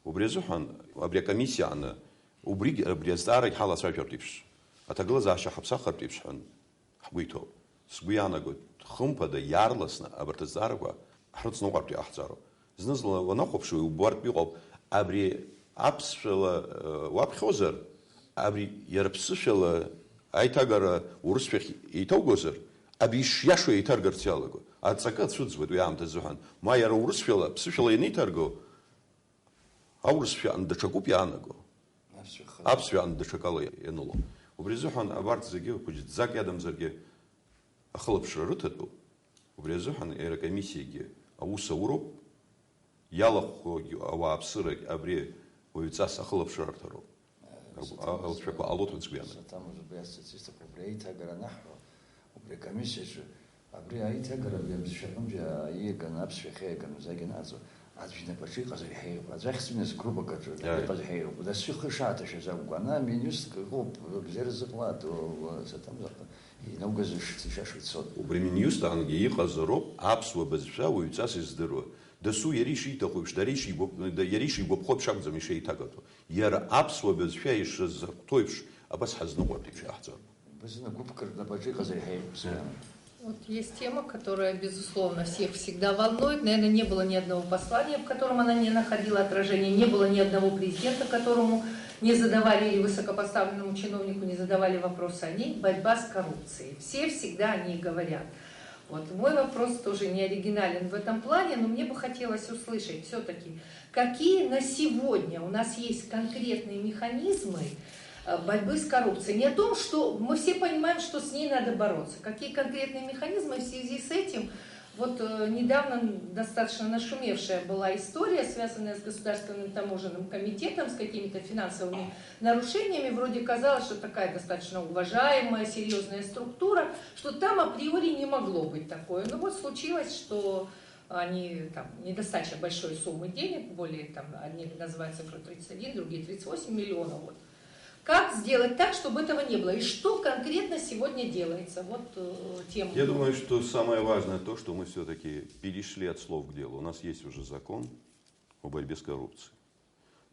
Убрезухан обря комиссия она убри обрезарить халас рапертипш. А та глаза шахапсахар типшхан хбито. Сгуяна год хумпада ярласна абартазарва хрцногапти ахзаро. Зназла ванахопшу убарт биоп абри апсфела вапхозер абри ярпсфела айтагара урспех итогозер абиш яшо итаргарцялаго. А цакат судзвет уямта зухан. Майяра урспела псфела инитарго аурспян дачакупянаго. Апсфян дачакала януло. Убрезухан абарт заге пуджит зак ядам заге ахлапшра рытату. Убрезухан эра комиссияге ауса уроп ялахо авапсыра абре уйцас ахлапшра артаро. Алчпеко алотвенсгуяна. Там уже бьется чисто проблейта гранахро. Убре комиссия же абре айта грабем шахмжа аеган апсфехеган загеназо. Аджина пачи казахей. Аджахсминес грубо кажу. Казахей. Да сухо шатыш загуана менюс гоп зерзаплат там и наугазыш тишашвицот. Убременюс танги и хазароп апсва безша уйцас издеро. Да су яриши тахуш, да яриши бобхоп шагзам и шейтагато. Яра апсва безша и шазактойш, а бас хазнугартик шахзар. Безна губкар на пачи казахей. Вот есть тема, которая, безусловно, всех всегда волнует. Наверное, не было ни одного послания, в котором она не находила отражения. Не было ни одного президента, которому не задавали, или высокопоставленному чиновнику не задавали вопросы о ней. Борьба с коррупцией. Все всегда о ней говорят. Вот. Мой вопрос тоже не оригинален в этом плане, но мне бы хотелось услышать все-таки, какие на сегодня у нас есть конкретные механизмы борьбы с коррупцией. Не о том, что мы все понимаем, что с ней надо бороться. Какие конкретные механизмы в связи с этим Вот недавно достаточно нашумевшая была история, связанная с Государственным таможенным комитетом, с какими-то финансовыми нарушениями. Вроде казалось, что такая достаточно уважаемая, серьезная структура, что там априори не могло быть такое. Но вот случилось, что они, там, недостача большой суммы денег, более, там, одни называются 31, другие 38 миллионов. Вот. Как сделать так, чтобы этого не было? И что конкретно сегодня делается? Вот тем. Я думаю, что самое важное то, что мы все-таки перешли от слов к делу. У нас есть уже закон о борьбе с коррупцией.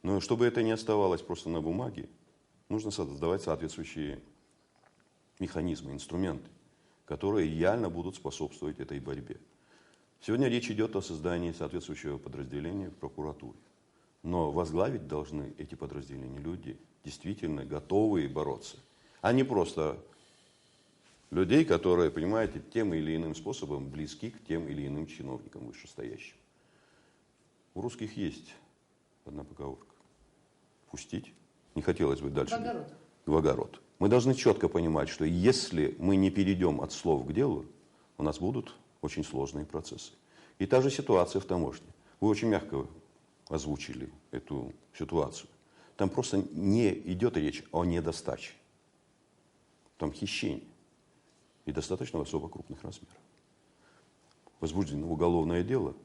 Но чтобы это не оставалось просто на бумаге, нужно создавать соответствующие механизмы, инструменты, которые реально будут способствовать этой борьбе. Сегодня речь идет о создании соответствующего подразделения в прокуратуре. Но возглавить должны эти подразделения люди, действительно готовые бороться, а не просто людей, которые, понимаете, тем или иным способом близки к тем или иным чиновникам вышестоящим. У русских есть одна поговорка. Пустить. Не хотелось бы дальше. В огород. Мы должны четко понимать, что если мы не перейдем от слов к делу, у нас будут очень сложные процессы. И та же ситуация в таможне. Вы очень мягко озвучили эту ситуацию. Там просто не идет речь о недостаче. Там хищение. И достаточно особо крупных размеров. Возбуждено уголовное дело,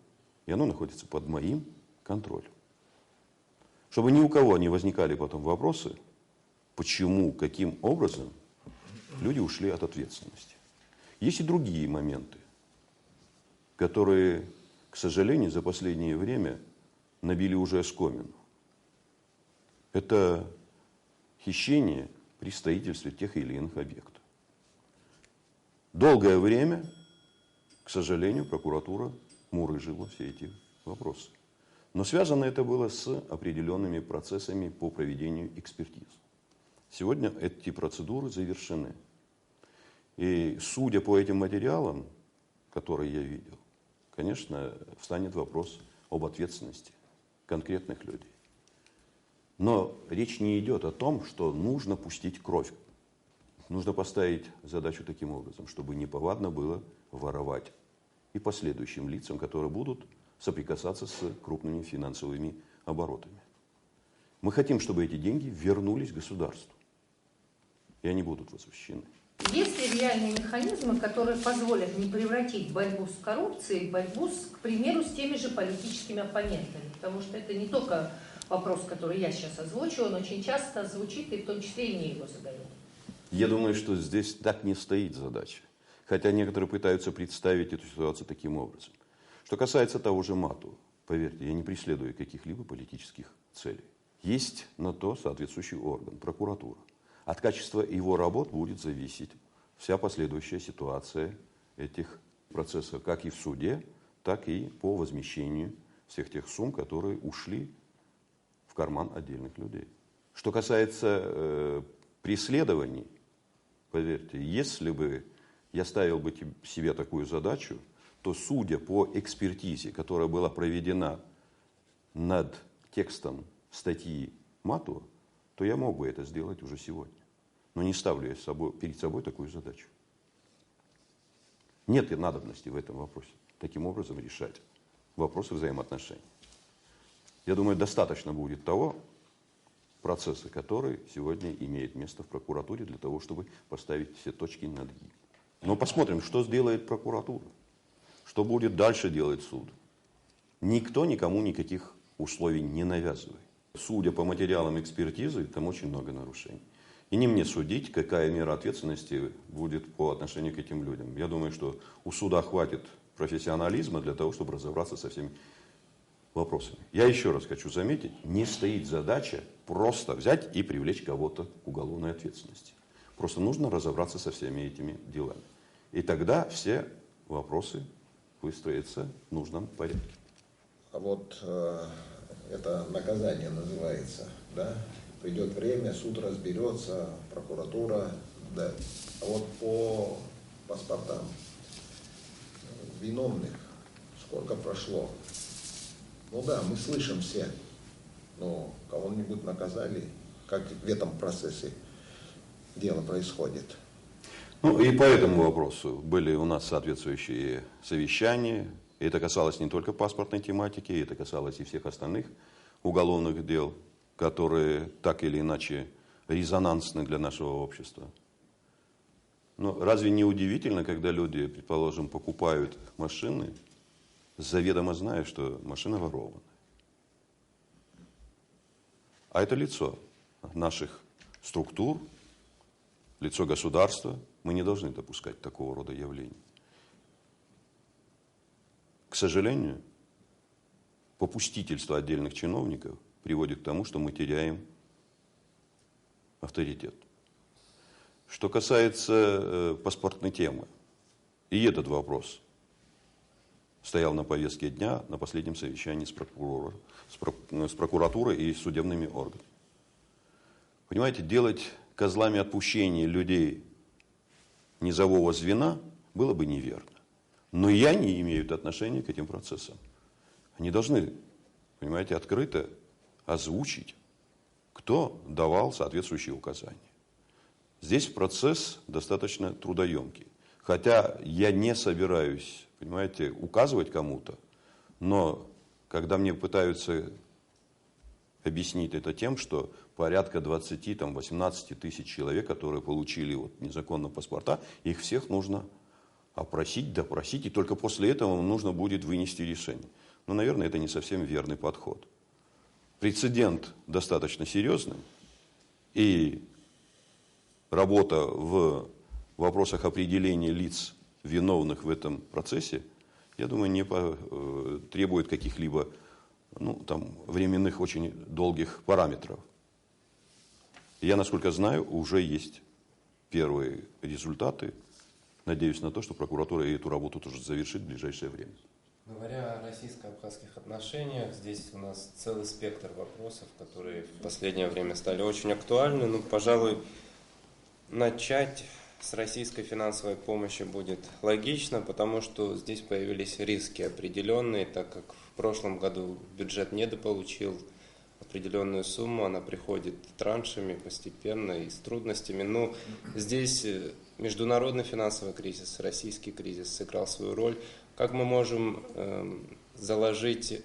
и оно находится под моим контролем. Чтобы ни у кого не возникали потом вопросы, почему, каким образом люди ушли от ответственности. Есть и другие моменты, которые, к сожалению, за последнее время набили уже оскомину. Это хищение при строительстве тех или иных объектов. Долгое время, к сожалению, прокуратура мурыжила все эти вопросы. Но связано это было с определенными процессами по проведению экспертиз. Сегодня эти процедуры завершены. И судя по этим материалам, которые я видел, конечно, встанет вопрос об ответственности конкретных людей. Но речь не идет о том, что нужно пустить кровь. Нужно поставить задачу таким образом, чтобы неповадно было воровать и последующим лицам, которые будут соприкасаться с крупными финансовыми оборотами. Мы хотим, чтобы эти деньги вернулись государству, и они будут возвращены. Есть ли реальные механизмы, которые позволят не превратить борьбу с коррупцией в борьбу, к примеру, с теми же политическими оппонентами? Потому что это не только вопрос, который я сейчас озвучу, он очень часто звучит, и в том числе и мне его задают. Я думаю, что здесь так не стоит задача. Хотя некоторые пытаются представить эту ситуацию таким образом. Что касается того же Мату, поверьте, я не преследую каких-либо политических целей. Есть на то соответствующий орган, прокуратура. От качества его работ будет зависеть вся последующая ситуация этих процессов, как и в суде, так и по возмещению всех тех сумм, которые ушли в карман отдельных людей. Что касается преследований, поверьте, если бы я ставил бы себе такую задачу, то, судя по экспертизе, которая была проведена над текстом статьи Мату, то я мог бы это сделать уже сегодня. Но не ставлю я перед собой такую задачу. Нет надобности в этом вопросе таким образом решать вопросы взаимоотношений. Я думаю, достаточно будет того процесса, который сегодня имеет место в прокуратуре для того, чтобы поставить все точки над «и». Но посмотрим, что сделает прокуратура, что будет дальше делать суд. Никто никому никаких условий не навязывает. Судя по материалам экспертизы, там очень много нарушений. И не мне судить, какая мера ответственности будет по отношению к этим людям. Я думаю, что у суда хватит профессионализма для того, чтобы разобраться со всеми вопросами. Я еще раз хочу заметить, не стоит задача просто взять и привлечь кого-то к уголовной ответственности. Просто нужно разобраться со всеми этими делами. И тогда все вопросы выстроятся в нужном порядке. А вот это наказание называется, да? Придет время, суд разберется, прокуратура, да. А вот по паспортам виновных сколько прошло? Ну да, мы слышим все, но кого-нибудь наказали, как в этом процессе дело происходит? Ну, и по этому вопросу были у нас соответствующие совещания. И это касалось не только паспортной тематики, это касалось и всех остальных уголовных дел, которые так или иначе резонансны для нашего общества. Но разве не удивительно, когда люди, предположим, покупают машины, заведомо зная, что машина ворована? А это лицо наших структур, лицо государства. Мы не должны допускать такого рода явлений. К сожалению, попустительство отдельных чиновников приводит к тому, что мы теряем авторитет. Что касается паспортной темы, и этот вопрос стоял на повестке дня на последнем совещании с прокуратурой и судебными органами. Понимаете, делать козлами отпущения людей низового звена было бы неверно. Но и они имеют отношение к этим процессам. Они должны, понимаете, открыто озвучить, кто давал соответствующие указания. Здесь процесс достаточно трудоемкий. Хотя я не собираюсь, понимаете, указывать кому-то, но когда мне пытаются объяснить это тем, что порядка 20-18 тысяч человек, которые получили незаконно паспорта, их всех нужно опросить, допросить, и только после этого нужно будет вынести решение. Но, наверное, это не совсем верный подход. Прецедент достаточно серьезный, и работа в вопросах определения лиц, виновных в этом процессе, я думаю, не требует каких-либо временных очень долгих параметров. Я, насколько знаю, уже есть первые результаты. Надеюсь на то, что прокуратура эту работу тоже завершит в ближайшее время. Говоря о российско-абхазских отношениях, здесь у нас целый спектр вопросов, которые в последнее время стали очень актуальны. Ну, пожалуй, начать с российской финансовой помощи будет логично, потому что здесь появились риски определенные, так как в прошлом году бюджет недополучил определенную сумму, она приходит траншами постепенно и с трудностями. Но здесь международный финансовый кризис, российский кризис сыграл свою роль. Как мы можем заложить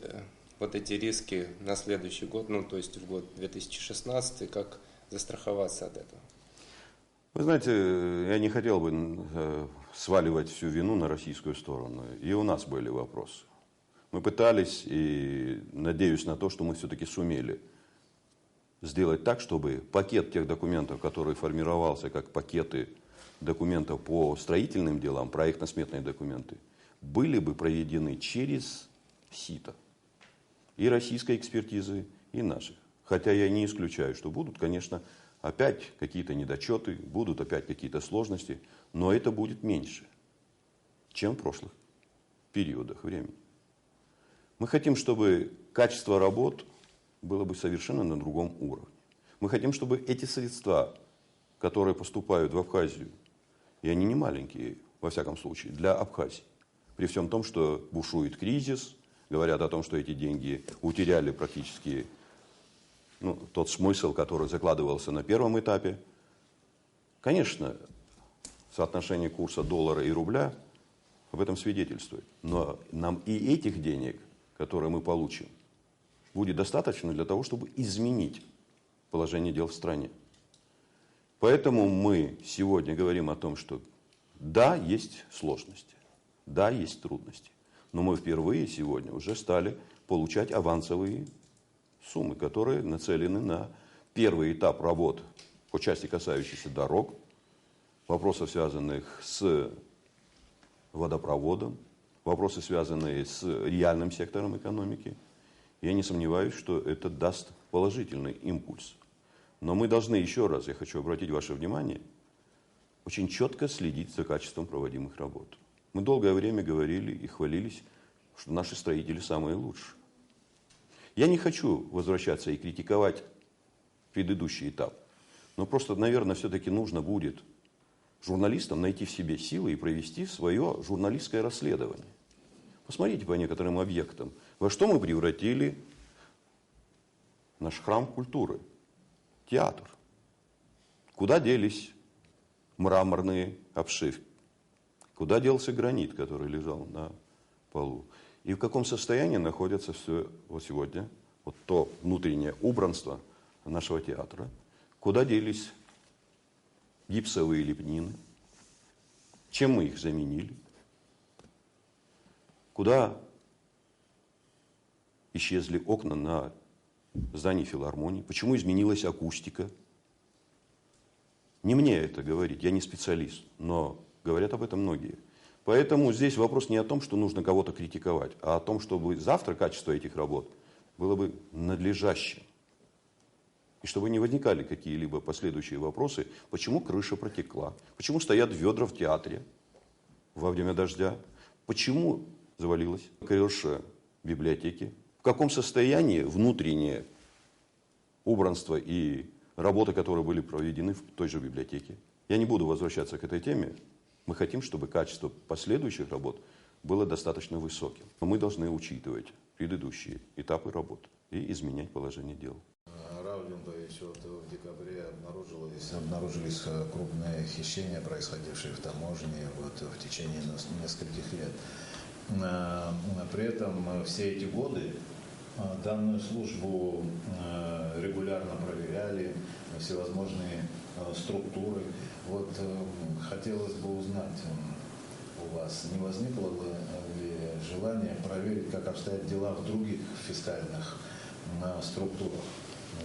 вот эти риски на следующий год, то есть в год 2016, как застраховаться от этого? Вы знаете, я не хотел бы сваливать всю вину на российскую сторону. И у нас были вопросы. Мы пытались, и надеюсь на то, что мы все-таки сумели сделать так, чтобы пакет тех документов, который формировался как пакеты документов по строительным делам, проектно-сметные документы, были бы проведены через сито. И российской экспертизы, и наших. Хотя я не исключаю, что будут, конечно, опять какие-то недочеты, будут опять какие-то сложности, но это будет меньше, чем в прошлых периодах времени. Мы хотим, чтобы качество работ было бы совершенно на другом уровне. Мы хотим, чтобы эти средства, которые поступают в Абхазию, и они не маленькие, во всяком случае, для Абхазии, при всем том, что бушует кризис, говорят о том, что эти деньги утеряли практически тот смысл, который закладывался на первом этапе. Конечно, соотношение курса доллара и рубля об этом свидетельствует. Но нам и этих денег, которые мы получим, будет достаточно для того, чтобы изменить положение дел в стране. Поэтому мы сегодня говорим о том, что да, есть сложности, да, есть трудности. Но мы впервые сегодня уже стали получать авансовые суммы, которые нацелены на первый этап работ по части, касающейся дорог, вопросов, связанных с водопроводом, вопросы, связанные с реальным сектором экономики. Я не сомневаюсь, что это даст положительный импульс. Но мы должны, еще раз, я хочу обратить ваше внимание, очень четко следить за качеством проводимых работ. Мы долгое время говорили и хвалились, что наши строители самые лучшие. Я не хочу возвращаться и критиковать предыдущий этап, но просто, наверное, все-таки нужно будет журналистам найти в себе силы и провести свое журналистское расследование. Посмотрите по некоторым объектам, во что мы превратили наш храм культуры, театр. Куда делись мраморные обшивки? Куда делся гранит, который лежал на полу? И в каком состоянии находится все вот сегодня, вот то внутреннее убранство нашего театра? Куда делись гипсовые лепнины? Чем мы их заменили? Куда исчезли окна на здании филармонии? Почему изменилась акустика? Не мне это говорить, я не специалист, но говорят об этом многие. Поэтому здесь вопрос не о том, что нужно кого-то критиковать, а о том, чтобы завтра качество этих работ было бы надлежащим. И чтобы не возникали какие-либо последующие вопросы, почему крыша протекла, почему стоят ведра в театре во время дождя, почему завалилась крыша библиотеки, в каком состоянии внутреннее убранство и работы, которые были проведены в той же библиотеке. Я не буду возвращаться к этой теме. Мы хотим, чтобы качество последующих работ было достаточно высоким. Но мы должны учитывать предыдущие этапы работ и изменять положение дел. Рауль Лимбович, вот в декабре обнаружились крупные хищения, происходившие в таможне в течение нескольких лет. При этом все эти годы данную службу регулярно проверяли всевозможные структуры. Вот хотелось бы узнать у вас, не возникло ли желание проверить, как обстоят дела в других фискальных структурах?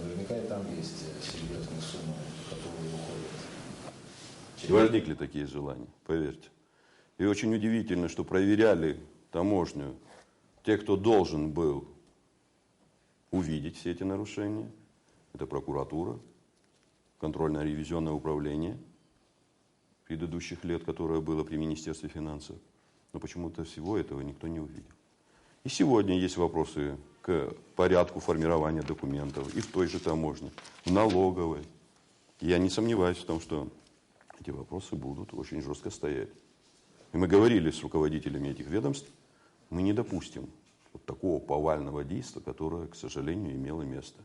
Наверняка и там есть серьезные суммы, которые уходят. Возникли такие желания, поверьте. И очень удивительно, что проверяли таможню те, кто должен был увидеть все эти нарушения. Это прокуратура, контрольно-ревизионное управление предыдущих лет, которое было при Министерстве финансов. Но почему-то всего этого никто не увидел. И сегодня есть вопросы к порядку формирования документов и в той же таможне, в налоговой. Я не сомневаюсь в том, что эти вопросы будут очень жестко стоять. И мы говорили с руководителями этих ведомств, мы не допустим вот такого повального действия, которое, к сожалению, имело место.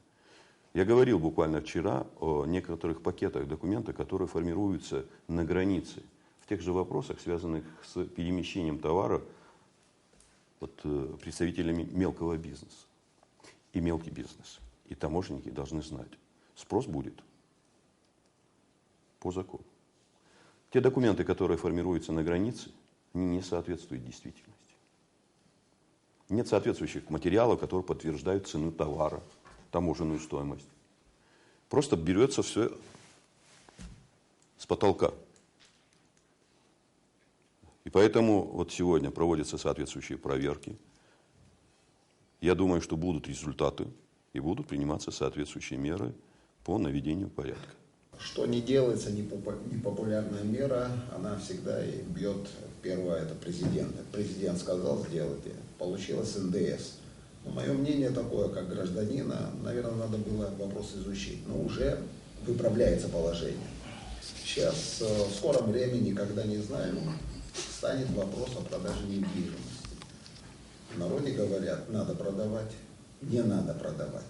Я говорил буквально вчера о некоторых пакетах документов, которые формируются на границе, в тех же вопросах, связанных с перемещением товаров представителями мелкого бизнеса. И мелкий бизнес, и таможенники должны знать, спрос будет по закону. Те документы, которые формируются на границе, они не соответствуют действительности. Нет соответствующих материалов, которые подтверждают цену товара, таможенную стоимость. Просто берется все с потолка. И поэтому вот сегодня проводятся соответствующие проверки. Я думаю, что будут результаты и будут приниматься соответствующие меры по наведению порядка. Что не делается, непопулярная мера, она всегда и бьет. Первое, это президент. Президент сказал, сделайте. Получилось НДС. Но мое мнение такое, как гражданина, наверное, надо было вопрос изучить. Но уже выправляется положение. Сейчас, в скором времени, никогда не знаю, станет вопрос о продаже недвижимости. В народе говорят, надо продавать, не надо продавать.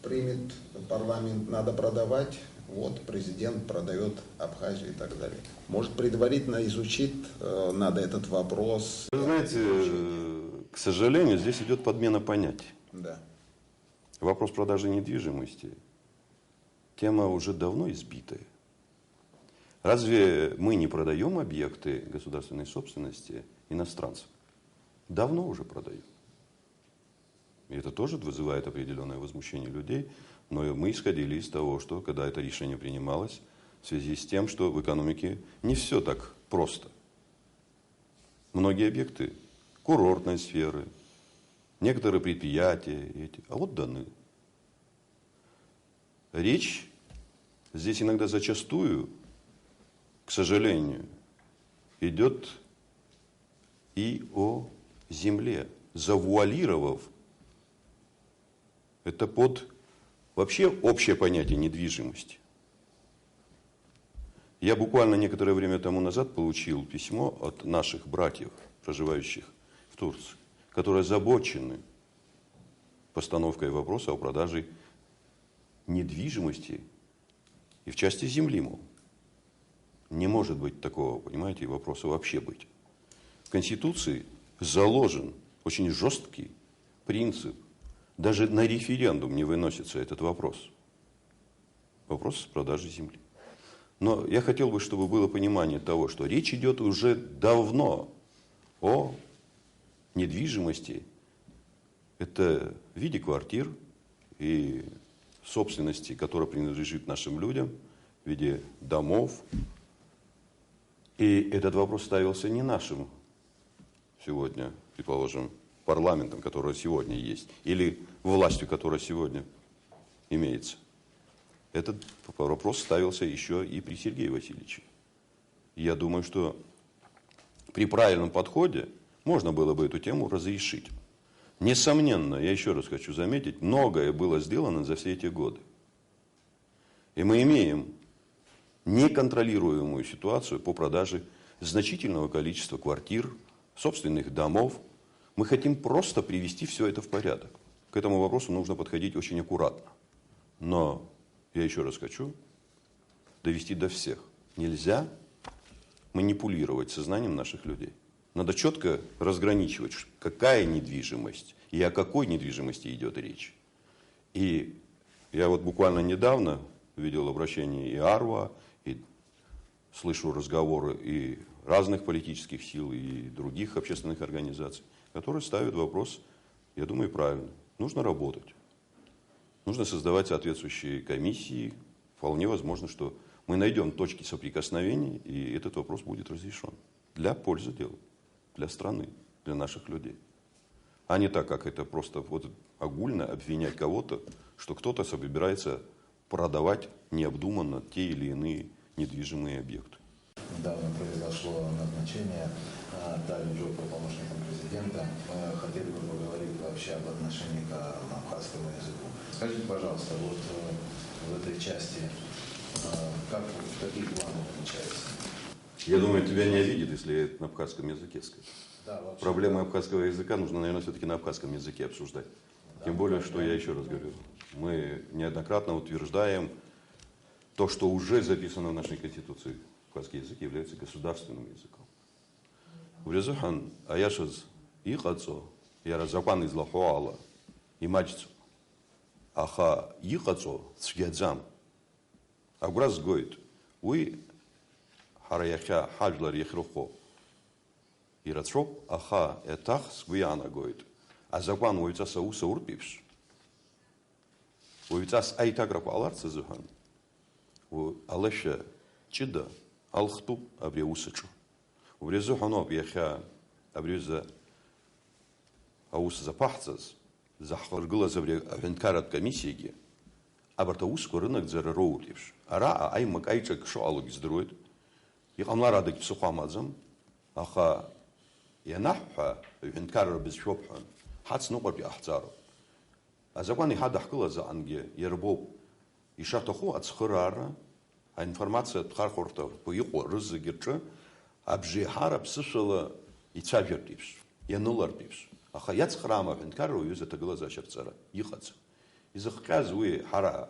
Примет парламент, надо продавать, вот президент продает Абхазию и так далее. Может, предварительно изучить надо этот вопрос. Вы знаете, к сожалению, здесь идет подмена понятий. Да. Вопрос продажи недвижимости – тема уже давно избитая. Разве мы не продаем объекты государственной собственности иностранцам? Давно уже продаем. И это тоже вызывает определенное возмущение людей. Но мы исходили из того, что когда это решение принималось, в связи с тем, что в экономике не все так просто. Многие объекты курортной сферы, некоторые предприятия, а вот даны. Речь здесь иногда зачастую, к сожалению, идет и о земле, завуалировав это под вообще общее понятие недвижимости. Я буквально некоторое время тому назад получил письмо от наших братьев, проживающих в Турции, которые озабочены постановкой вопроса о продаже недвижимости и в части земли, мол. Не может быть такого, понимаете, вопроса вообще быть. В Конституции заложен очень жесткий принцип. Даже на референдум не выносится этот вопрос. Вопрос продажи земли. Но я хотел бы, чтобы было понимание того, что речь идет уже давно о недвижимости. Это в виде квартир и собственности, которая принадлежит нашим людям, в виде домов. И этот вопрос ставился не нашим сегодня, предположим, парламентом, который сегодня есть, или властью, которая сегодня имеется. Этот вопрос ставился еще и при Сергее Васильевиче. Я думаю, что при правильном подходе можно было бы эту тему разрешить. Несомненно, я еще раз хочу заметить, многое было сделано за все эти годы. И мы имеем неконтролируемую ситуацию по продаже значительного количества квартир, собственных домов. Мы хотим просто привести все это в порядок. К этому вопросу нужно подходить очень аккуратно. Но я еще раз хочу довести до всех. Нельзя манипулировать сознанием наших людей. Надо четко разграничивать, какая недвижимость и о какой недвижимости идет речь. И я вот буквально недавно видел обращение и АРВА, и слышу разговоры и разных политических сил, и других общественных организаций, которые ставят вопрос, я думаю, правильно. Нужно работать. Нужно создавать соответствующие комиссии. Вполне возможно, что мы найдем точки соприкосновения, и этот вопрос будет разрешен. Для пользы дела, для страны, для наших людей. А не так, как это просто вот огульно обвинять кого-то, что кто-то собирается продавать необдуманно те или иные недвижимые объекты. Недавно произошло назначение Тали Джопа помощником президента. Мы хотели бы поговорить вообще об отношении к абхазскому языку. Скажите, пожалуйста, вот в этой части, какие планы намечаются? Я думаю, тебя не обидит, если я на абхазском языке скажу. Да, вообще, проблемы абхазского языка нужно, наверное, все-таки на абхазском языке обсуждать. Да, Тем более, что я еще раз говорю, мы неоднократно утверждаем то, что уже записано в нашей Конституции. Абхазский язык является государственным языком. Врезухан аяшаз ихацо, яразакан из лахуала, имачцо, аха ихацо сгядзам. Аграз гоит, уи хараяхя хаджлар ехрухо. Ирацроп, аха этах сгуяна гоит. А закон уйцаса уса урпивш. Уйцас айтаграф аларца зухан. Алеша чида алхту абриусачу. Убрезуханов яхя абрюза аус запахцаз. Захаргула забре авенкарат комиссиги. Абартауску рынок зарароутивш. Ара аймак айчак шоалук здрует. Ихамларадык псухамазам. Аха ينحى ينكرر بشوبهم حدث نقر بأحزاره أزقاني هذا حكلا زانجي يربو يشرتخو أتخرار информация тхархорта поюхо рызыгерче абжи харап сышла ицажертивш янулартивш аха яцхрама хенкару юза таглаза шерцара ихац изахказ уи хара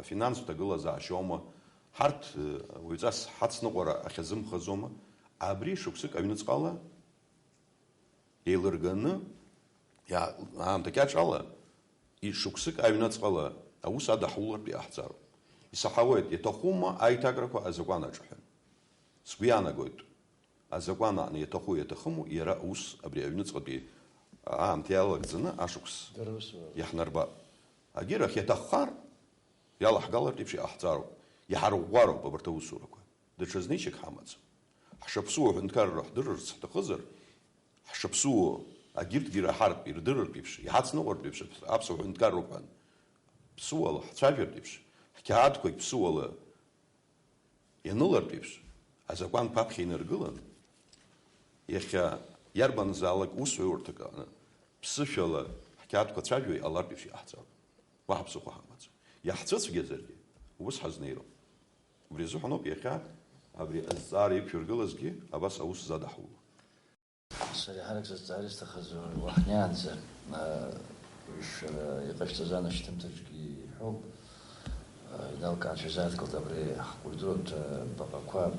финансу таглаза шома харт уицас хацнугора ахязым хазома абри шуксык авинуцкала Ейлырганы, я амтакячала, и шуксык авинацкала, а ус адахулар би ахцару. И сахавает, это хума айтаграфа азакwana чухен. Сгуяна гойт. Азакwana не это хуя это хуму, и ра ус абри авинацкала би амтяла гзана ашукс. Яхнарба. Агирах ятахар, ялах галар типши ахцару. Яхаругвару бабартаусураку. Дачазничек хамац. Хашапсу хенкаррах дыррс тахазар. Шапсу агирт гира харп ирдырр пивш яцногор пивш абсу хунткарукан псуала чавер пивш хат кой псуала янулар пивш азакан папхинер гылан яха ярбан залак усууртка псушала хат кой чавер алар пивш яхцал вахпсу хахмац яхцц гезерги ус хазнейро бризуханоб яха абри азари пюргылазги абас аус задаху Сарихарак социалиста хазу вахнянца виш якашта занашитым тачки хоб Налкан шизат колдабре культурот бабаква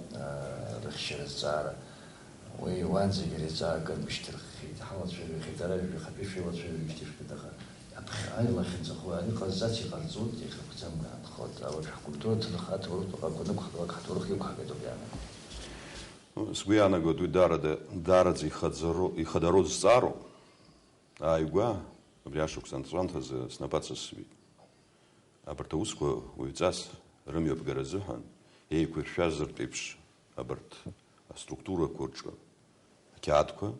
рахшерзара وي وانزي جريزا كان بيشتري حوض في خدارة في خبيب في وضع في بيشتري في دخل أبخ الله خنز أخواني قزاتي قرزود يخلق تام خد أول كультура تلخات ورد بقى كنا بخدوك حتورك يوم حاجة يعني Сгуяна году дарадзи и хадарод цару, а юга бляшук сантранта за снапаца сви. А бартауско уйцас рымёб гаразухан, ей куршазер типш, а барт структура курчка. Театко,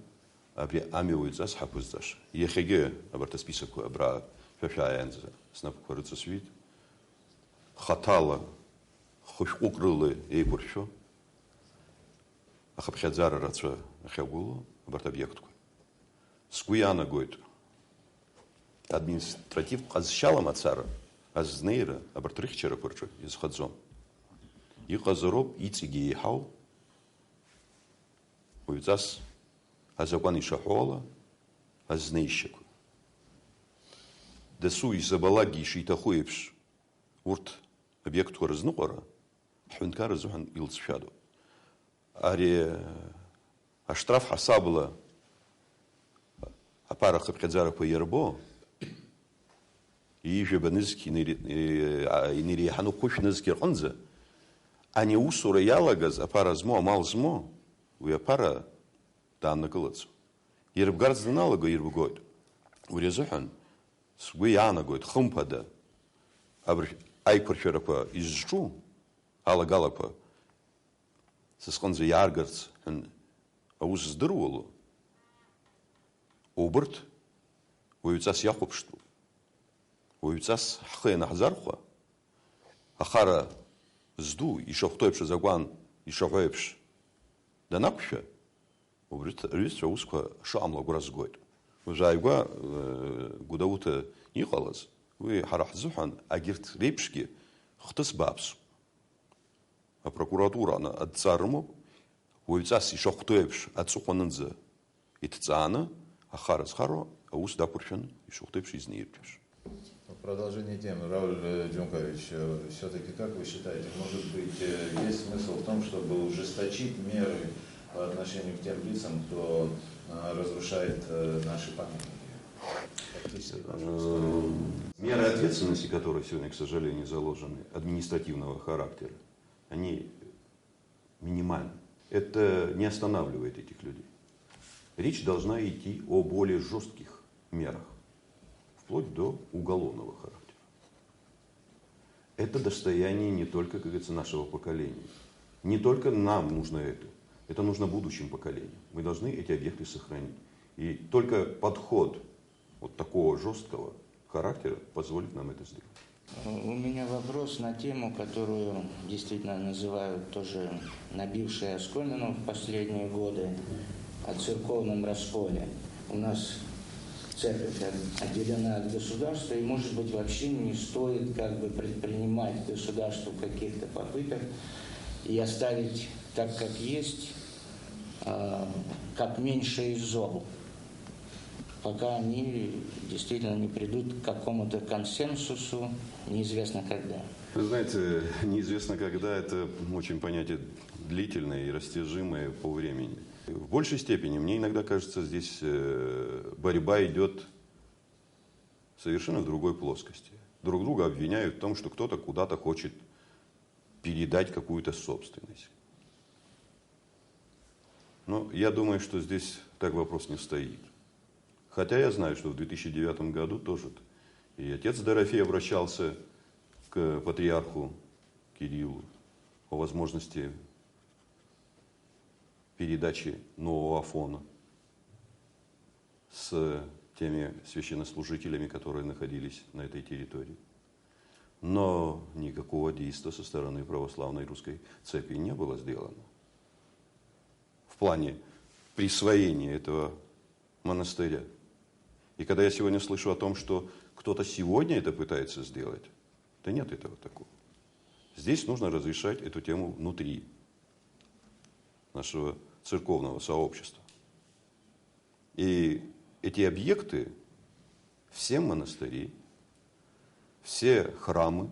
абри ами уйцас хапуздаш. Ехеге, а барта список абра фяфяензе, снапкурца свит. Хатала, хушкукрылы ей куршо. Ахапхядзара рацва ахягулу, абарт объектку. Скуяна гойт. Административ казшала мацара, азнейра, абарт рихчера пурчу, из хадзом. И казароб, и циги ехал, уйцас, азакван и шахола, азнейщику. Десу и забалаги шитахуевш, урт объектку разнуара, хунка разухан илцфяду. Ари аштраф хасабла апара хабхадзара по ербо и жебанызки инири хану кушнызки рханза ани усура ялагаз апара змо амал змо у апара данна кылыц ербгарз налага ербгойд урезухан сгуи янагойд хумпада абр айкуршерапа изжу алагалапа сысқанзы яргарц ауыз здыруылу убырт уйцас яхупшту уйцас ххена хазархва ахара зду ишохтойпш загван ишохойпш данакша убрит рис усква шамла гуразгойд ужайгва гудаута николас уи харахзухан агирт репшки хтыс бабс а прокуратура на отцарму уйцас ишохтойпш отсухоннза итцана ахарас харо аус дапуршен ишохтойпш изнирпш. В продолжение темы, Рауль Джункович, все-таки как вы считаете, может быть, есть смысл в том, чтобы ужесточить меры по отношению к тем лицам, кто разрушает наши памятники? Меры ответственности, которые сегодня, к сожалению, заложены, административного характера, они минимальны. Это не останавливает этих людей. Речь должна идти о более жестких мерах, вплоть до уголовного характера. Это достояние не только, как говорится, нашего поколения. Не только нам нужно это. Это нужно будущим поколениям. Мы должны эти объекты сохранить. И только подход вот такого жесткого характера позволит нам это сделать. У меня вопрос на тему, которую действительно называют тоже набившей оскомину в последние годы, о церковном расколе. У нас церковь отделена от государства, и, может быть, вообще не стоит предпринимать государству каких-то попыток и оставить так, как есть, как меньше из зол, пока они действительно не придут к какому-то консенсусу, неизвестно когда. Вы знаете, неизвестно когда, это очень понятие длительное и растяжимое по времени. В большей степени, мне иногда кажется, здесь борьба идет совершенно в другой плоскости. Друг друга обвиняют в том, что кто-то куда-то хочет передать какую-то собственность. Но я думаю, что здесь так вопрос не стоит. Хотя я знаю, что в 2009 году тоже и отец Дорофей обращался к патриарху Кириллу о возможности передачи нового Афона с теми священнослужителями, которые находились на этой территории. Но никакого действия со стороны православной русской церкви не было сделано в плане присвоения этого монастыря. И когда я сегодня слышу о том, что кто-то сегодня это пытается сделать, да нет этого такого. Здесь нужно разрешать эту тему внутри нашего церковного сообщества. И эти объекты, все монастыри, все храмы,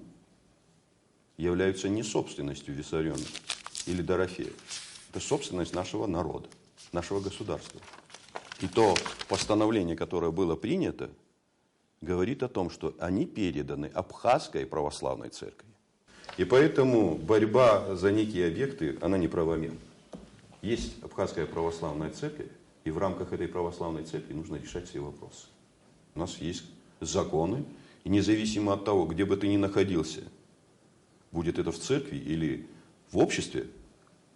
являются не собственностью Виссариона или Дорофея. Это собственность нашего народа, нашего государства. И то постановление, которое было принято, говорит о том, что они переданы Абхазской православной церкви. И поэтому борьба за некие объекты, она неправомерна. Есть Абхазская православная церковь, и в рамках этой православной церкви нужно решать все вопросы. У нас есть законы, и независимо от того, где бы ты ни находился, будет это в церкви или в обществе,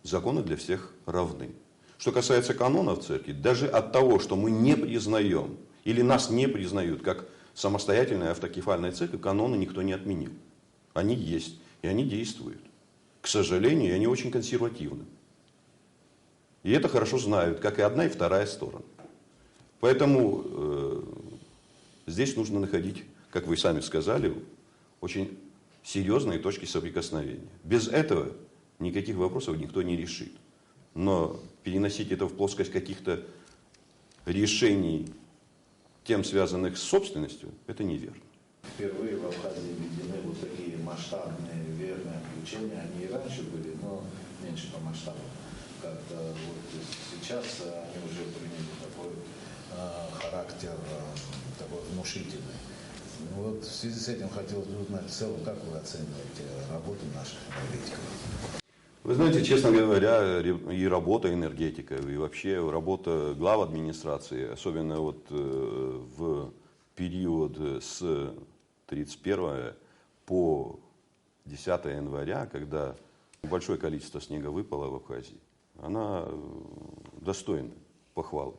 законы для всех равны. Что касается канонов церкви, даже от того, что мы не признаем, или нас не признают как самостоятельная автокефальная церковь, каноны никто не отменил. Они есть, и они действуют. К сожалению, они очень консервативны. И это хорошо знают, как и одна, и вторая сторона. Поэтому здесь нужно находить, как вы сами сказали, очень серьезные точки соприкосновения. Без этого никаких вопросов никто не решит. Но переносить это в плоскость каких-то решений, тем связанных с собственностью, это неверно. Впервые в Абхазии введены вот такие масштабные верные отключения. Они и раньше были, но меньше по масштабу. Как-то вот сейчас они уже приняли такой характер, такой внушительный. Вот в связи с этим хотелось бы узнать в целом, как вы оцениваете работу наших энергетиков? Вы знаете, честно говоря, и работа энергетика, и вообще работа глав администрации, особенно вот в период с 31 по 10 января, когда большое количество снега выпало в Абхазии, она достойна похвалы.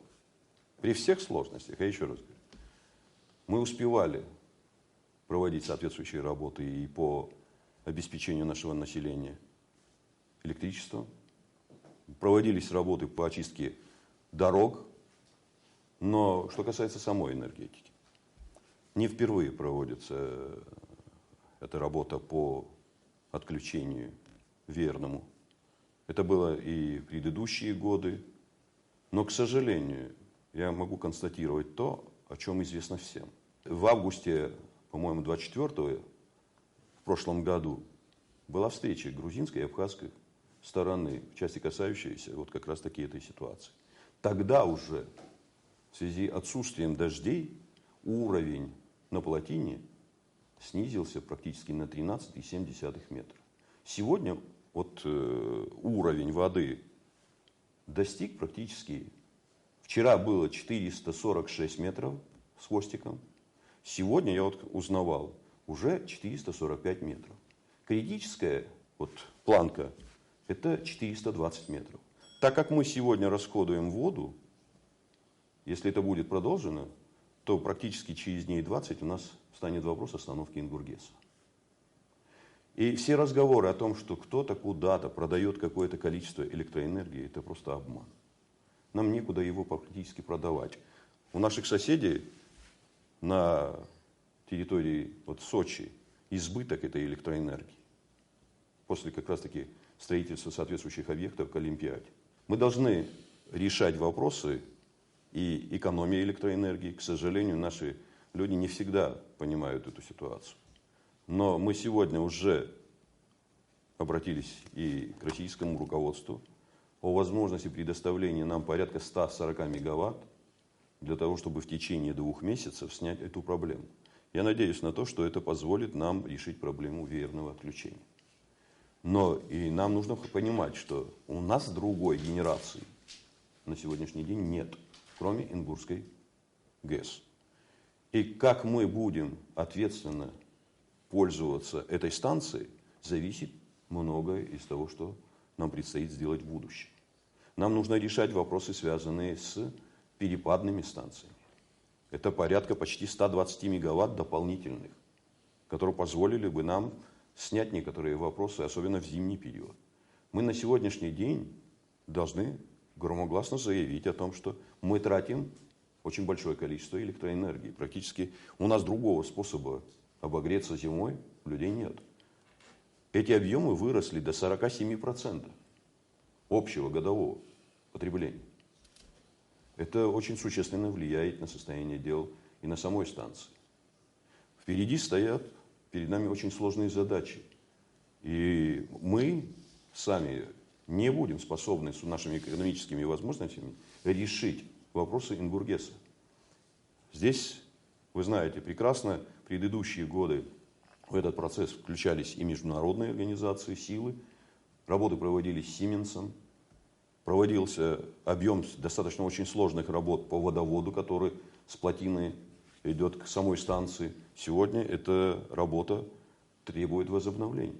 При всех сложностях, я еще раз говорю, мы успевали проводить соответствующие работы и по обеспечению нашего населения электричеством, проводились работы по очистке дорог, но что касается самой энергетики, не впервые проводится эта работа по отключению верному. Это было и в предыдущие годы, но, к сожалению, я могу констатировать то, о чем известно всем. В августе, по-моему, 24-го, в прошлом году, была встреча грузинской и абхазской стороны, в части касающейся вот как раз таки этой ситуации. Тогда уже в связи с отсутствием дождей уровень на плотине снизился практически на 13,7 метра. Сегодня вот уровень воды достиг практически, вчера было 446 метров с хвостиком, сегодня я вот узнавал, уже 445 метров. Критическая вот планка это 420 метров. Так как мы сегодня расходуем воду, если это будет продолжено, то практически через дней 20 у нас станет вопрос остановки Ингургеса. И все разговоры о том, что кто-то куда-то продает какое-то количество электроэнергии, это просто обман. Нам некуда его практически продавать. У наших соседей на территории вот Сочи избыток этой электроэнергии. После как раз таки строительства соответствующих объектов к Олимпиаде. Мы должны решать вопросы и экономии электроэнергии. К сожалению, наши люди не всегда понимают эту ситуацию. Но мы сегодня уже обратились и к российскому руководству о возможности предоставления нам порядка 140 мегаватт для того, чтобы в течение 2 месяцев снять эту проблему. Я надеюсь на то, что это позволит нам решить проблему веерного отключения. Но и нам нужно понимать, что у нас другой генерации на сегодняшний день нет, кроме Ингурской ГЭС. И как мы будем ответственно пользоваться этой станцией, зависит многое из того, что нам предстоит сделать в будущем. Нам нужно решать вопросы, связанные с перепадными станциями. Это порядка почти 120 мегаватт дополнительных, которые позволили бы нам снять некоторые вопросы, особенно в зимний период. Мы на сегодняшний день должны громогласно заявить о том, что мы тратим очень большое количество электроэнергии. Практически у нас другого способа обогреться зимой у людей нет. Эти объемы выросли до 47% общего годового потребления. Это очень существенно влияет на состояние дел и на самой станции. Впереди стоят перед нами очень сложные задачи. И мы сами не будем способны с нашими экономическими возможностями решить вопросы Ингургеса. Здесь, вы знаете прекрасно, в предыдущие годы в этот процесс включались и международные организации, силы. Работы проводились Сименсом. Проводился объем достаточно очень сложных работ по водоводу, который с плотины идет к самой станции. Сегодня эта работа требует возобновления.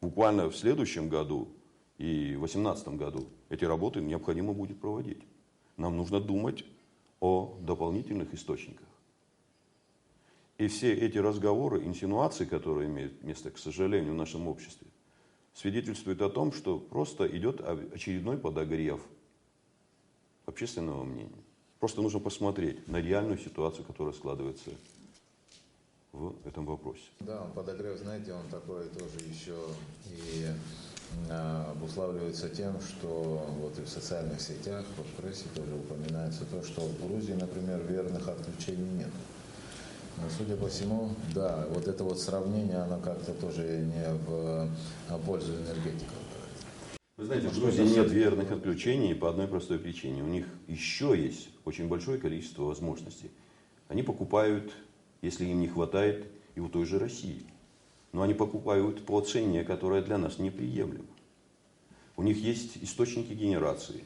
Буквально в следующем году и в 2018 году эти работы необходимо будет проводить. Нам нужно думать о дополнительных источниках. И все эти разговоры, инсинуации, которые имеют место, к сожалению, в нашем обществе, свидетельствуют о том, что просто идет очередной подогрев общественного мнения. Просто нужно посмотреть на реальную ситуацию, которая складывается в этом вопросе. Да, подогрев, знаете, он такой тоже еще и обуславливается тем, что вот и в социальных сетях, вот в прессе тоже упоминается то, что в Грузии, например, верных отключений нет. Но, судя по всему, да, вот это вот сравнение, оно как-то тоже не в пользу энергетиков. Вы знаете, в Грузии нет верных отключений по одной простой причине. У них еще есть очень большое количество возможностей. Они покупают, если им не хватает, и у той же России. Но они покупают по цене, которая для нас неприемлема. У них есть источники генерации.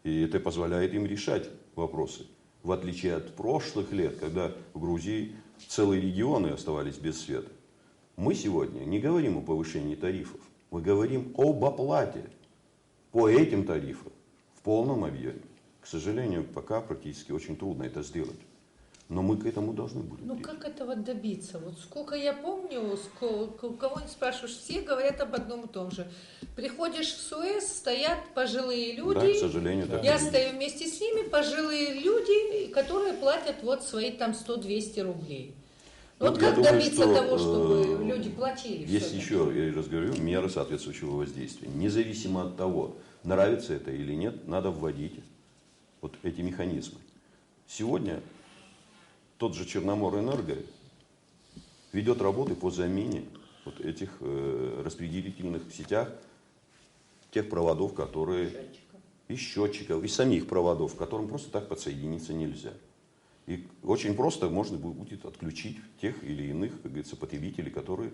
И это позволяет им решать вопросы. В отличие от прошлых лет, когда в Грузии целые регионы оставались без света. Мы сегодня не говорим о повышении тарифов. Мы говорим об оплате по этим тарифам в полном объеме. К сожалению, пока практически очень трудно это сделать. Но мы к этому должны будем. Ну как этого добиться? Вот сколько я помню, кого не спрашиваешь, все говорят об одном и том же. Приходишь в Суэц, стоят пожилые люди. Да, к сожалению, так я и есть. стою вместе с ними, пожилые люди, которые платят вот свои там 100-200 рублей. Вот как думаю, добиться что, того, чтобы люди платили? Есть всё-таки? еще, я раз говорю, меры соответствующего воздействия. Независимо от того, нравится это или нет, надо вводить вот эти механизмы. Сегодня тот же Черноморэнерго ведет работы по замене вот этих распределительных сетях, тех проводов, которые и счетчиков, и самих проводов, к которым просто так подсоединиться нельзя. И очень просто можно будет отключить тех или иных, как говорится, потребителей, которые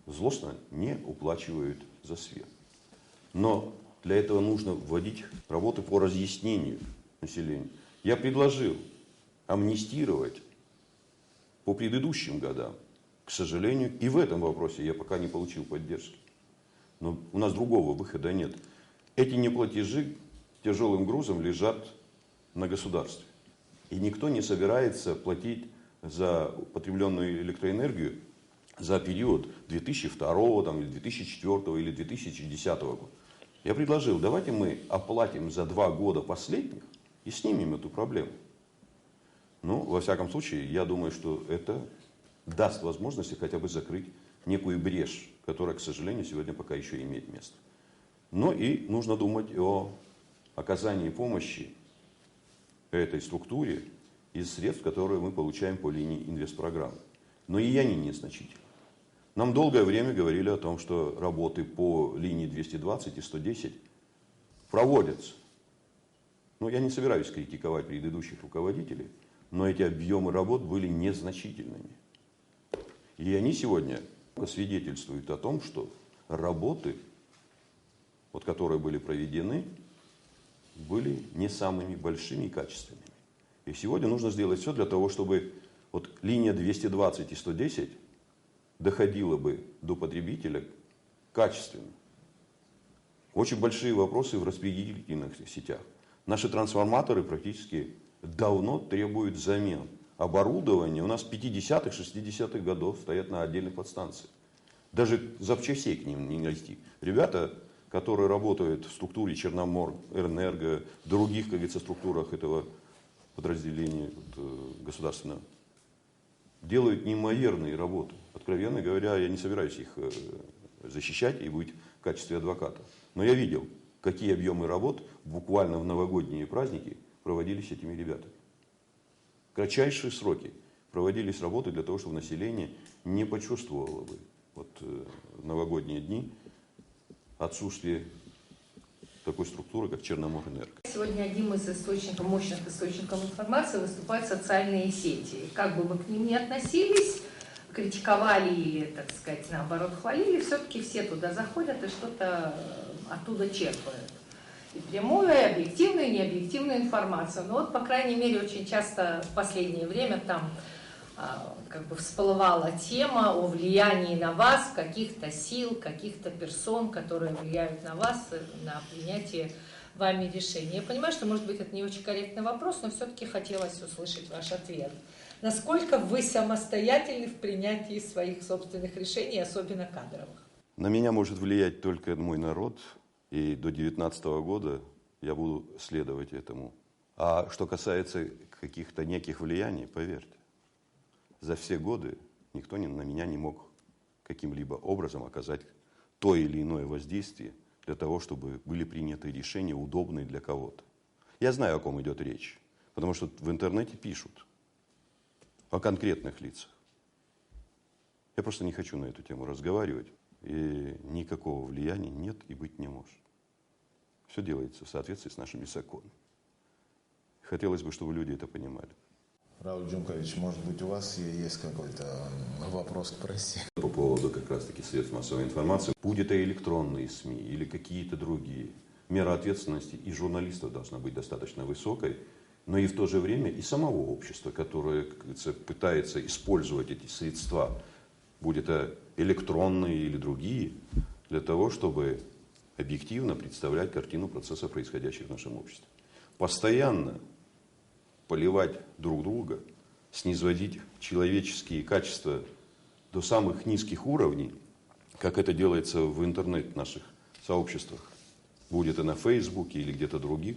злостно не уплачивают за свет. Но для этого нужно вводить работы по разъяснению населению. Я предложил амнистировать по предыдущим годам. К сожалению, и в этом вопросе я пока не получил поддержки. Но у нас другого выхода нет. Эти неплатежи тяжелым грузом лежат на государстве. И никто не собирается платить за потребленную электроэнергию за период 2002 там, или 2004 или 2010 года. Я предложил, давайте мы оплатим за 2 года последних и снимем эту проблему. Ну, во всяком случае, я думаю, что это даст возможность хотя бы закрыть некую брешь, которая, к сожалению, сегодня пока еще имеет место. Но и нужно думать о оказании помощи этой структуре из средств, которые мы получаем по линии инвестпрограммы. Но и они незначительны. Нам долгое время говорили о том, что работы по линии 220 и 110 проводятся. Но я не собираюсь критиковать предыдущих руководителей, но эти объемы работ были незначительными. И они сегодня свидетельствуют о том, что работы, вот, которые были проведены, были не самыми большими и качественными. И сегодня нужно сделать все для того, чтобы вот линия 220 и 110 доходила бы до потребителя качественно. Очень большие вопросы в распределительных сетях. Наши трансформаторы практически давно требуют замен. Оборудование у нас 50-х, 60-х годов стоят на отдельных подстанциях. Даже запчастей к ним не найти. Ребята, которые работают в структуре Черноморэнерго, в других, как говорится, структурах этого подразделения государственного, делают неимоверные работы. Откровенно говоря, я не собираюсь их защищать и быть в качестве адвоката. Но я видел, какие объемы работ буквально в новогодние праздники проводились этими ребятами. В кратчайшие сроки проводились работы для того, чтобы население не почувствовало бы вот новогодние дни, отсутствие такой структуры, как Черноморэнерго. Сегодня одним из источников, мощных источников информации выступают социальные сети. Как бы вы к ним ни относились, критиковали или, так сказать, наоборот, хвалили, все-таки все туда заходят и что-то оттуда черпают. И прямую, и объективную, и необъективную информацию. Но вот, по крайней мере, очень часто в последнее время там как бы всплывала тема о влиянии на вас каких-то сил, каких-то персон, которые влияют на вас, на принятие вами решений. Я понимаю, что, может быть, это не очень корректный вопрос, но все-таки хотелось услышать ваш ответ. Насколько вы самостоятельны в принятии своих собственных решений, особенно кадровых? На меня может влиять только мой народ, и до 2019 года я буду следовать этому. А что касается каких-то неких влияний, поверьте, за все годы никто на меня не мог каким-либо образом оказать то или иное воздействие для того, чтобы были приняты решения, удобные для кого-то. Я знаю, о ком идет речь, потому что в интернете пишут о конкретных лицах. Я просто не хочу на эту тему разговаривать, и никакого влияния нет и быть не может. Все делается в соответствии с нашими законами. Хотелось бы, чтобы люди это понимали. Рауль Джумкович, может быть, у вас есть какой-то вопрос к прессе? По поводу как раз-таки средств массовой информации, будь это электронные СМИ или какие-то другие, мера ответственности и журналистов должна быть достаточно высокой, но и в то же время и самого общества, которое, как говорится, пытается использовать эти средства, будь это электронные или другие, для того, чтобы объективно представлять картину процесса, происходящих в нашем обществе. Постоянно поливать друг друга, снизводить человеческие качества до самых низких уровней, как это делается в интернет наших сообществах, будет это на Фейсбуке или где-то других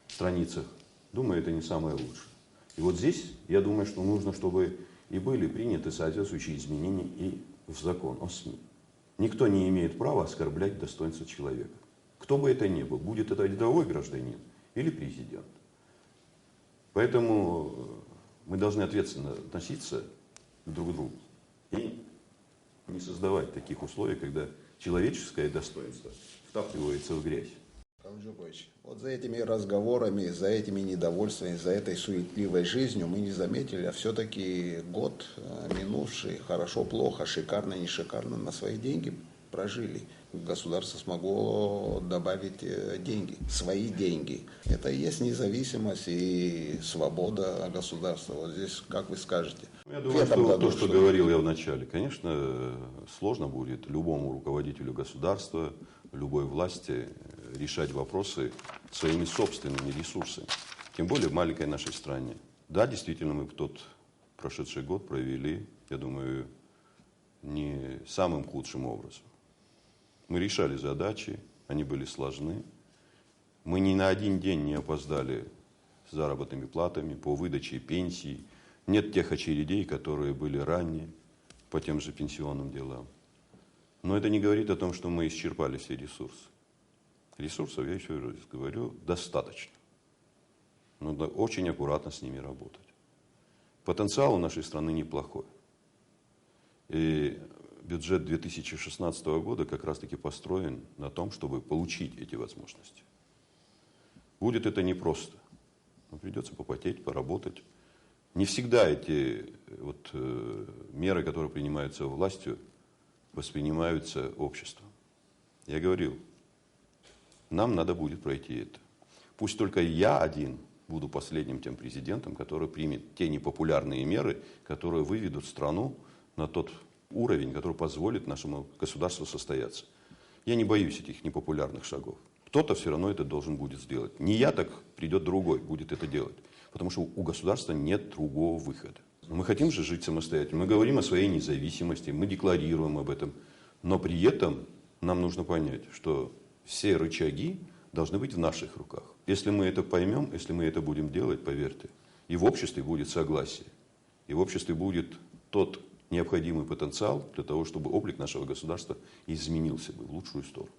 страницах, думаю, это не самое лучшее. И вот здесь, я думаю, что нужно, чтобы и были приняты соответствующие изменения и в закон о СМИ. Никто не имеет права оскорблять достоинство человека. Кто бы это ни был, будет это рядовой гражданин или президент. Поэтому мы должны ответственно относиться друг к другу и не создавать таких условий, когда человеческое достоинство втаптывается в грязь. Рауль Джумкович, вот за этими разговорами, за этими недовольствами, за этой суетливой жизнью мы не заметили, а все-таки год минувший, хорошо, плохо, шикарно, не шикарно, на свои деньги прожили. Государство смогло добавить деньги, свои деньги. Это и есть независимость и свобода государства. Вот здесь, как вы скажете? Я думаю, что то, что говорил я в начале, конечно, сложно будет любому руководителю государства, любой власти решать вопросы своими собственными ресурсами. Тем более в маленькой нашей стране. Да, действительно, мы в тот прошедший год провели, я думаю, не самым худшим образом. Мы решали задачи, они были сложны. Мы ни на один день не опоздали с заработными платами, по выдаче пенсий. Нет тех очередей, которые были ранее по тем же пенсионным делам. Но это не говорит о том, что мы исчерпали все ресурсы. Ресурсов, я еще раз говорю, достаточно. Надо очень аккуратно с ними работать. Потенциал у нашей страны неплохой. И бюджет 2016 года как раз-таки построен на том, чтобы получить эти возможности. Будет это непросто. Но придется попотеть, поработать. Не всегда эти меры, которые принимаются властью, воспринимаются обществом. Я говорил, нам надо будет пройти это. Пусть только я один буду последним тем президентом, который примет те непопулярные меры, которые выведут страну на тот уровень, который позволит нашему государству состояться. Я не боюсь этих непопулярных шагов. Кто-то все равно это должен будет сделать. Не я, так придет другой, будет это делать. Потому что у государства нет другого выхода. Мы хотим же жить самостоятельно. Мы говорим о своей независимости, мы декларируем об этом. Но при этом нам нужно понять, что все рычаги должны быть в наших руках. Если мы это поймем, если мы это будем делать, поверьте, и в обществе будет согласие. И в обществе будет тот необходимый потенциал для того, чтобы облик нашего государства изменился бы в лучшую сторону.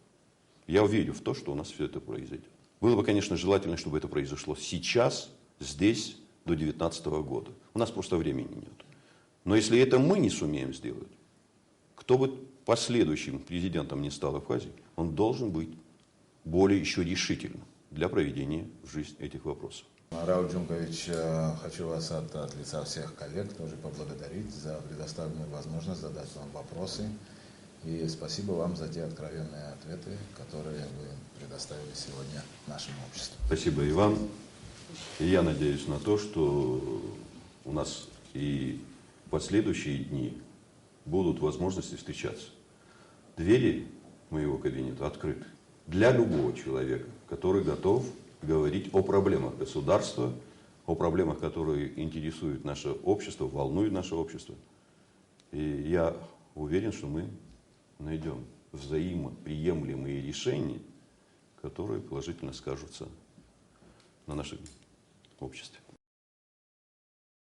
Я верю в то, что у нас все это произойдет. Было бы, конечно, желательно, чтобы это произошло сейчас, здесь, до 2019 года. У нас просто времени нет. Но если это мы не сумеем сделать, кто бы последующим президентом не стал Абхазии, он должен быть более еще решительным для проведения в жизнь этих вопросов. Рауль Джумкович, хочу вас от лица всех коллег тоже поблагодарить за предоставленную возможность задать вам вопросы. И спасибо вам за те откровенные ответы, которые вы предоставили сегодня нашему обществу. Спасибо и вам. И я надеюсь на то, что у нас и в последующие дни будут возможности встречаться. Двери моего кабинета открыты для любого человека, который готов говорить о проблемах государства, о проблемах, которые интересуют наше общество, волнуют наше общество. И я уверен, что мы найдем взаимоприемлемые решения, которые положительно скажутся на нашем обществе.